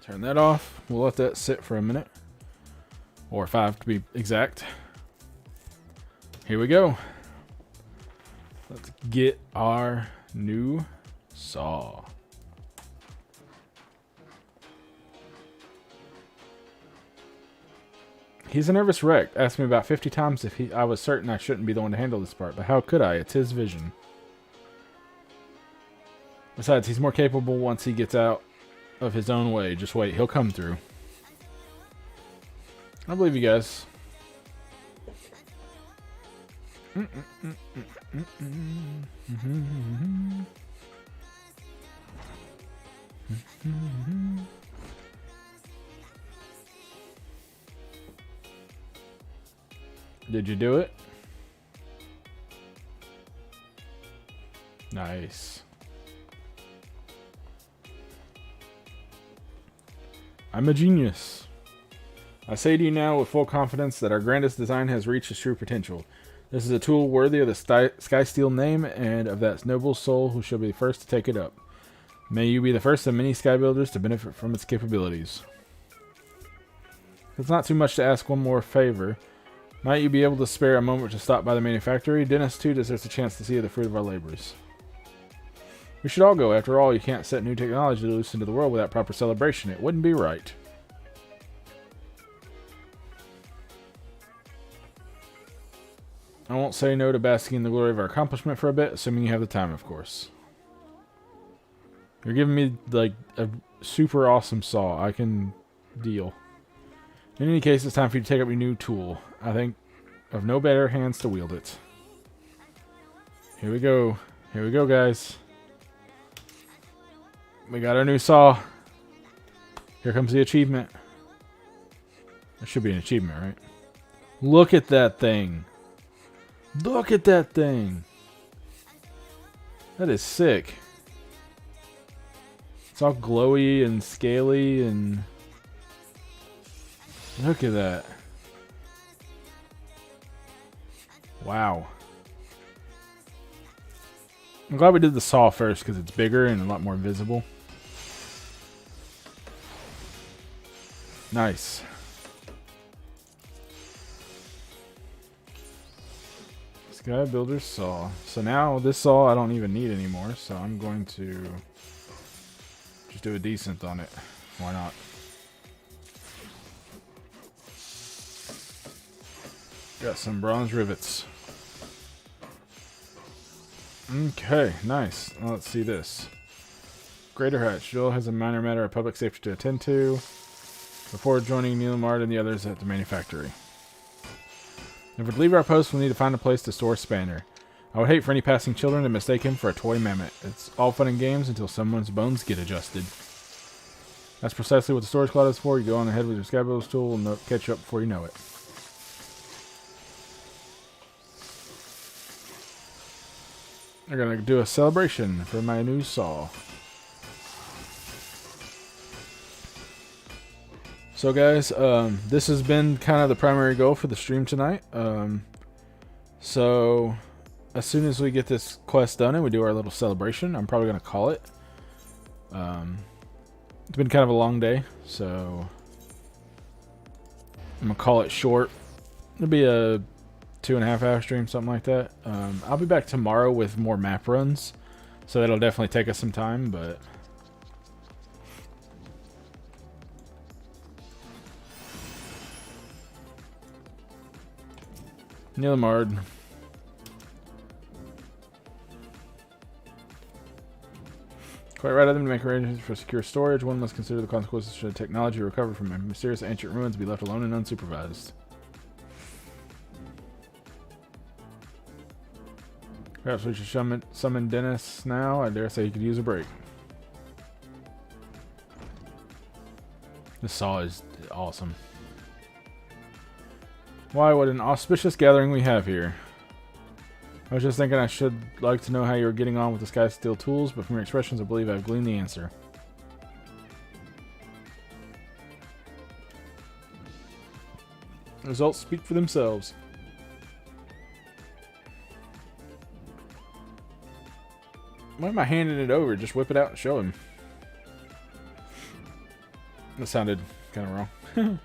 Speaker 1: Turn that off. We'll let that sit for a minute. Or 5 to be exact. Here we go. Let's get our new saw. He's a nervous wreck. Asked me about 50 times if I was certain I shouldn't be the one to handle this part, but how could I? It's his vision. Besides, he's more capable once he gets out of his own way. Just wait, he'll come through. I believe you guys. Did you do it? Nice. I'm a genius. I say to you now with full confidence that our grandest design has reached its true potential. This is a tool worthy of the Skysteel name and of that noble soul who shall be the first to take it up. May you be the first of many sky builders to benefit from its capabilities. It's not too much to ask one more favor. Might you be able to spare a moment to stop by the manufactory? Dennis, too, deserves a chance to see the fruit of our labors. We should all go. After all, you can't set new technology loose into the world without proper celebration. It wouldn't be right. I won't say no to basking in the glory of our accomplishment for a bit, assuming you have the time, of course. You're giving me, like, a super awesome saw. I can deal. In any case, it's time for you to take up your new tool. I think of no better hands to wield it. Here we go. Here we go, guys. We got our new saw. Here comes the achievement. There should be an achievement, right? Look at that thing. Look at that thing. That is sick. It's all glowy and scaly and... Look at that. Wow. I'm glad we did the saw first because it's bigger and a lot more visible. Nice. Sky Builder's saw. So now this saw I don't even need anymore, so I'm going to just do a decent on it. Why not? Got some bronze rivets. Okay, nice. Now let's see this. Greater Hatch. Joel has a minor matter of public safety to attend to before joining Neil Mard and the others at the manufactory. If we leave our post, we'll need to find a place to store Spanner. I would hate for any passing children to mistake him for a toy mammoth. It's all fun and games until someone's bones get adjusted. That's precisely what the storage closet is for. You go on ahead with your Sky Builder's tool and catch you up before you know it. I'm gonna do a celebration for my new saw. So guys, this has been kind of the primary goal for the stream tonight. So as soon as we get this quest done and we do our little celebration, I'm probably going to call it. It's been kind of a long day, so I'm going to call it short. It'll be a 2.5 hour stream, something like that. I'll be back tomorrow with more map runs, so that'll definitely take us some time, but Nilmard. Quite right of them to make arrangements for secure storage. One must consider the consequences should technology recover from mysterious ancient ruins be left alone and unsupervised. Perhaps we should summon Dennis now. I dare say he could use a break. This saw is awesome. Why, what an auspicious gathering we have here. I was just thinking I should like to know how you're getting on with the Skysteel tools, but from your expressions I believe I've gleaned the answer. The results speak for themselves. Why am I handing it over? Just whip it out and show him. That sounded kind of wrong.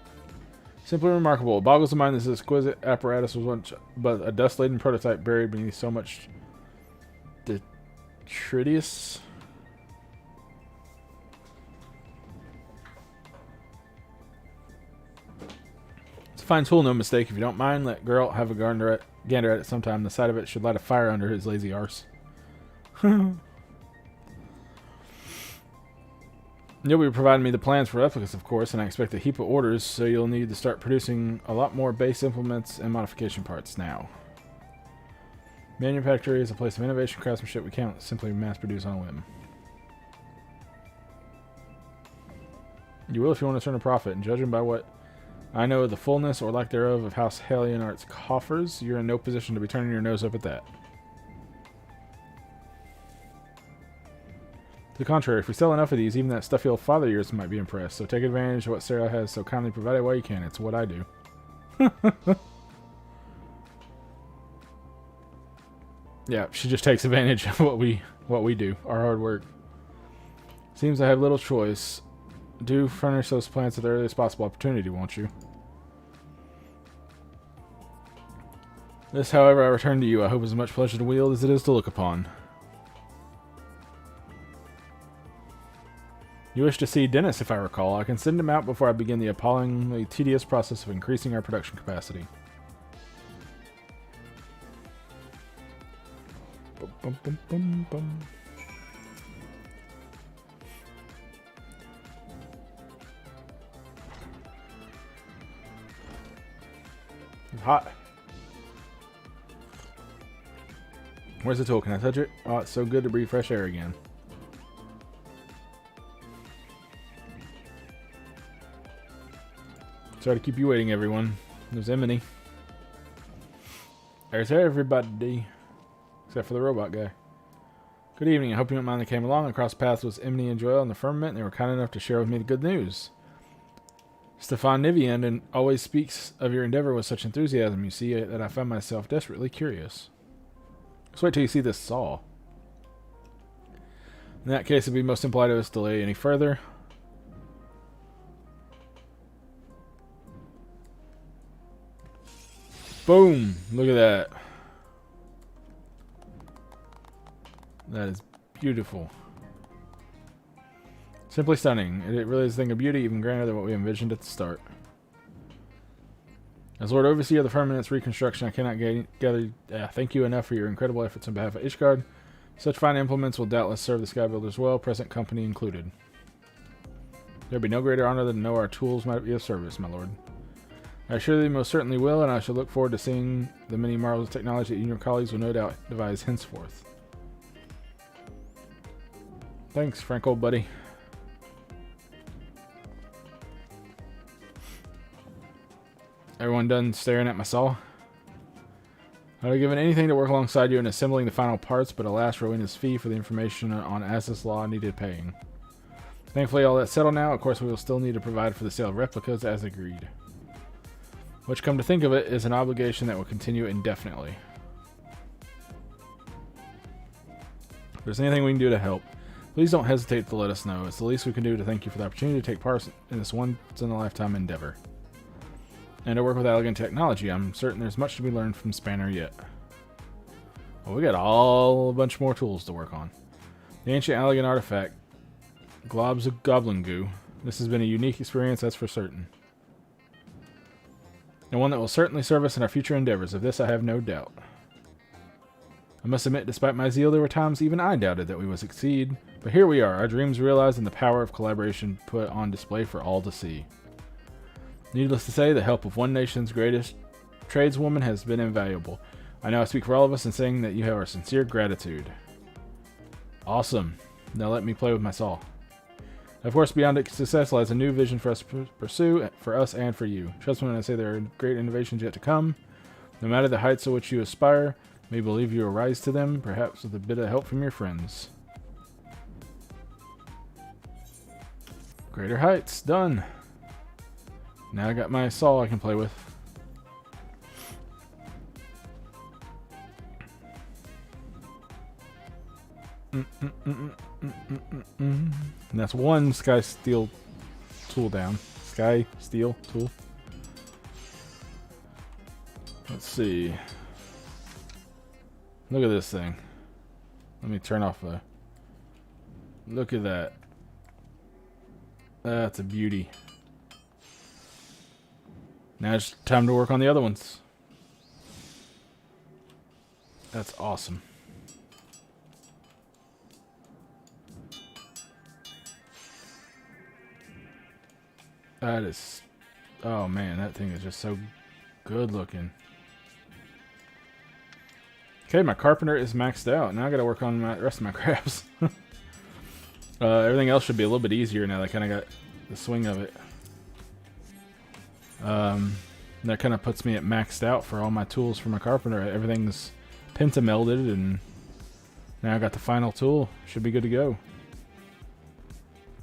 Speaker 1: Simply remarkable. It boggles the mind this exquisite apparatus was once but a dust-laden prototype buried beneath so much detritus. It's a fine tool, no mistake. If you don't mind, let Geralt have a gander at it sometime. The sight of it should light a fire under his lazy arse. You'll be providing me the plans for replicas, of course, and I expect a heap of orders, so you'll need to start producing a lot more base implements and modification parts now. Manufactory is a place of innovation, craftsmanship we can't simply mass produce on a whim. You will if you want to turn a profit, and judging by what I know of the fullness or lack thereof of House Halienart's coffers, you're in no position to be turning your nose up at that. To the contrary, if we sell enough of these, even that stuffy old father of yours might be impressed. So take advantage of what Sarah has so kindly provided while you can. It's what I do. Yeah, she just takes advantage of what we do, our hard work. Seems I have little choice. Do furnish those plants at the earliest possible opportunity, won't you? This, however, I return to you. I hope is as much pleasure to wield as it is to look upon. You wish to see Dennis, if I recall. I can send him out before I begin the appallingly tedious process of increasing our production capacity. Bum, bum, bum, bum, bum. It's hot. Where's the tool? Can I touch it? Oh, it's so good to breathe fresh air again. Sorry to keep you waiting, everyone. There's Emily. There's everybody. Except for the robot guy. Good evening. I hope you don't mind that came along. Across paths was Emily and Joel on the firmament, and they were kind enough to share with me the good news. Stefan Nivian and always speaks of your endeavor with such enthusiasm, you see, that I found myself desperately curious. Just wait till you see this saw. In that case, it would be most impolite of us to delay any further. Boom! Look at that. That is beautiful. Simply stunning. It really is a thing of beauty, even grander than what we envisioned at the start. As Lord Overseer of the Firmament's reconstruction, I cannot thank you enough for your incredible efforts on behalf of Ishgard. Such fine implements will doubtless serve the Skybuilders well, present company included. There would be no greater honor than to know our tools might be of service, my lord. I assure you most certainly will, and I shall look forward to seeing the many marvels of technology that you and your colleagues will no doubt devise henceforth. Thanks, Frank, old buddy. Everyone done staring at my saw? I would have given anything to work alongside you in assembling the final parts, but alas, ruinous fee for the information on Assis Law needed paying. Thankfully, all that's settled now. Of course, we will still need to provide for the sale of replicas as agreed. Which, come to think of it, is an obligation that will continue indefinitely. If there's anything we can do to help, please don't hesitate to let us know. It's the least we can do to thank you for the opportunity to take part in this once-in-a-lifetime endeavor. And to work with elegant technology, I'm certain there's much to be learned from Spanner yet. Well, we got a bunch more tools to work on. The ancient elegant artifact, globs of goblin goo. This has been a unique experience, that's for certain. And one that will certainly serve us in our future endeavors. Of this I have no doubt. I must admit, despite my zeal, there were times even I doubted that we would succeed. But here we are, our dreams realized and the power of collaboration put on display for all to see. Needless to say, the help of one nation's greatest tradeswoman has been invaluable. I know I speak for all of us in saying that you have our sincere gratitude. Awesome. Now let me play with my saw. Of course, beyond its success lies a new vision for us to pursue, for us and for you. Trust me when I say there are great innovations yet to come. No matter the heights to which you aspire, may believe you will rise to them, perhaps with a bit of help from your friends. Greater heights, done. Now I got my saw I can play with. And that's one Skysteel tool down. Skysteel tool. Let's see. Look at this thing. Let me turn off the... Look at that. That's a beauty. Now it's time to work on the other ones. That's awesome. That is... Oh man, that thing is just so good looking. Okay, my carpenter is maxed out. Now I gotta work on the rest of my crafts. Everything else should be a little bit easier now that I kind of got the swing of it. That kind of puts me at maxed out for all my tools for my carpenter. Everything's pentamelded, and now I got the final tool. Should be good to go.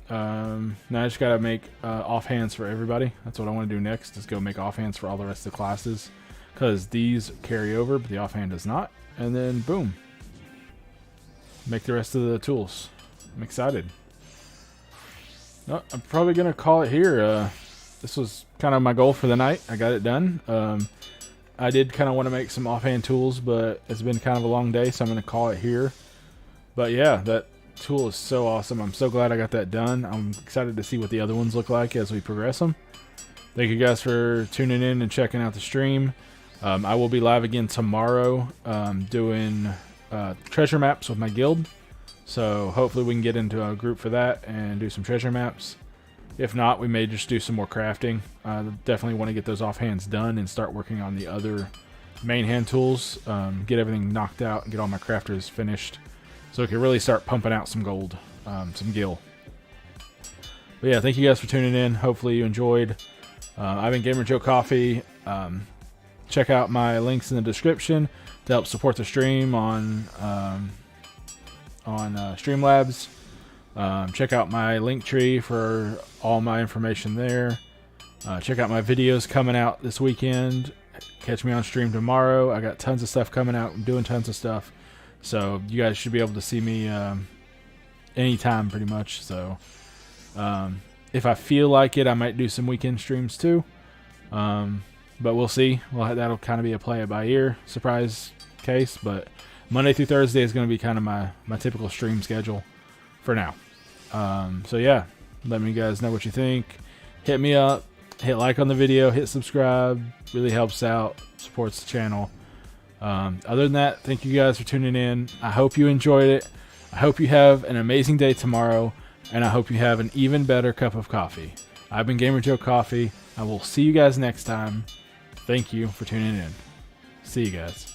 Speaker 1: Now I just gotta make offhands for everybody. That's what I want to do next, is go make offhands for all the rest of the classes. Because these carry over, but the offhand does not. And then, boom. Make the rest of the tools. I'm excited. Oh, I'm probably going to call it here. This was kind of my goal for the night. I got it done. I did kind of want to make some offhand tools, but it's been kind of a long day, so I'm going to call it here. But yeah, that tool is so awesome. I'm so glad I got that done. I'm excited to see what the other ones look like as we progress them. Thank you guys for tuning in and checking out the stream. I will be live again tomorrow doing treasure maps with my guild. So hopefully we can get into a group for that and do some treasure maps. If not, we may just do some more crafting. Definitely want to get those offhands done and start working on the other main hand tools. Get everything knocked out and get all my crafters finished, so we can really start pumping out some gold, some gil. But yeah, thank you guys for tuning in. Hopefully you enjoyed. I've been Gamer Joe Coffee. Check out my links in the description to help support the stream on Streamlabs. Check out my link tree for all my information there. Check out my videos coming out this weekend. Catch me on stream tomorrow. I got tons of stuff coming out. I'm doing tons of stuff. So you guys should be able to see me anytime pretty much. So if I feel like it, I might do some weekend streams too. But we'll see. Well, that'll kind of be a play it by ear surprise case. But Monday through Thursday is going to be kind of my typical stream schedule for now. So yeah, let me guys know what you think. Hit me up. Hit like on the video. Hit subscribe. Really helps out. Supports the channel. Other than that, thank you guys for tuning in. I hope you enjoyed it. I hope you have an amazing day tomorrow. And I hope you have an even better cup of coffee. I've been Gamer Joe Coffee. I will see you guys next time. Thank you for tuning in. See you guys.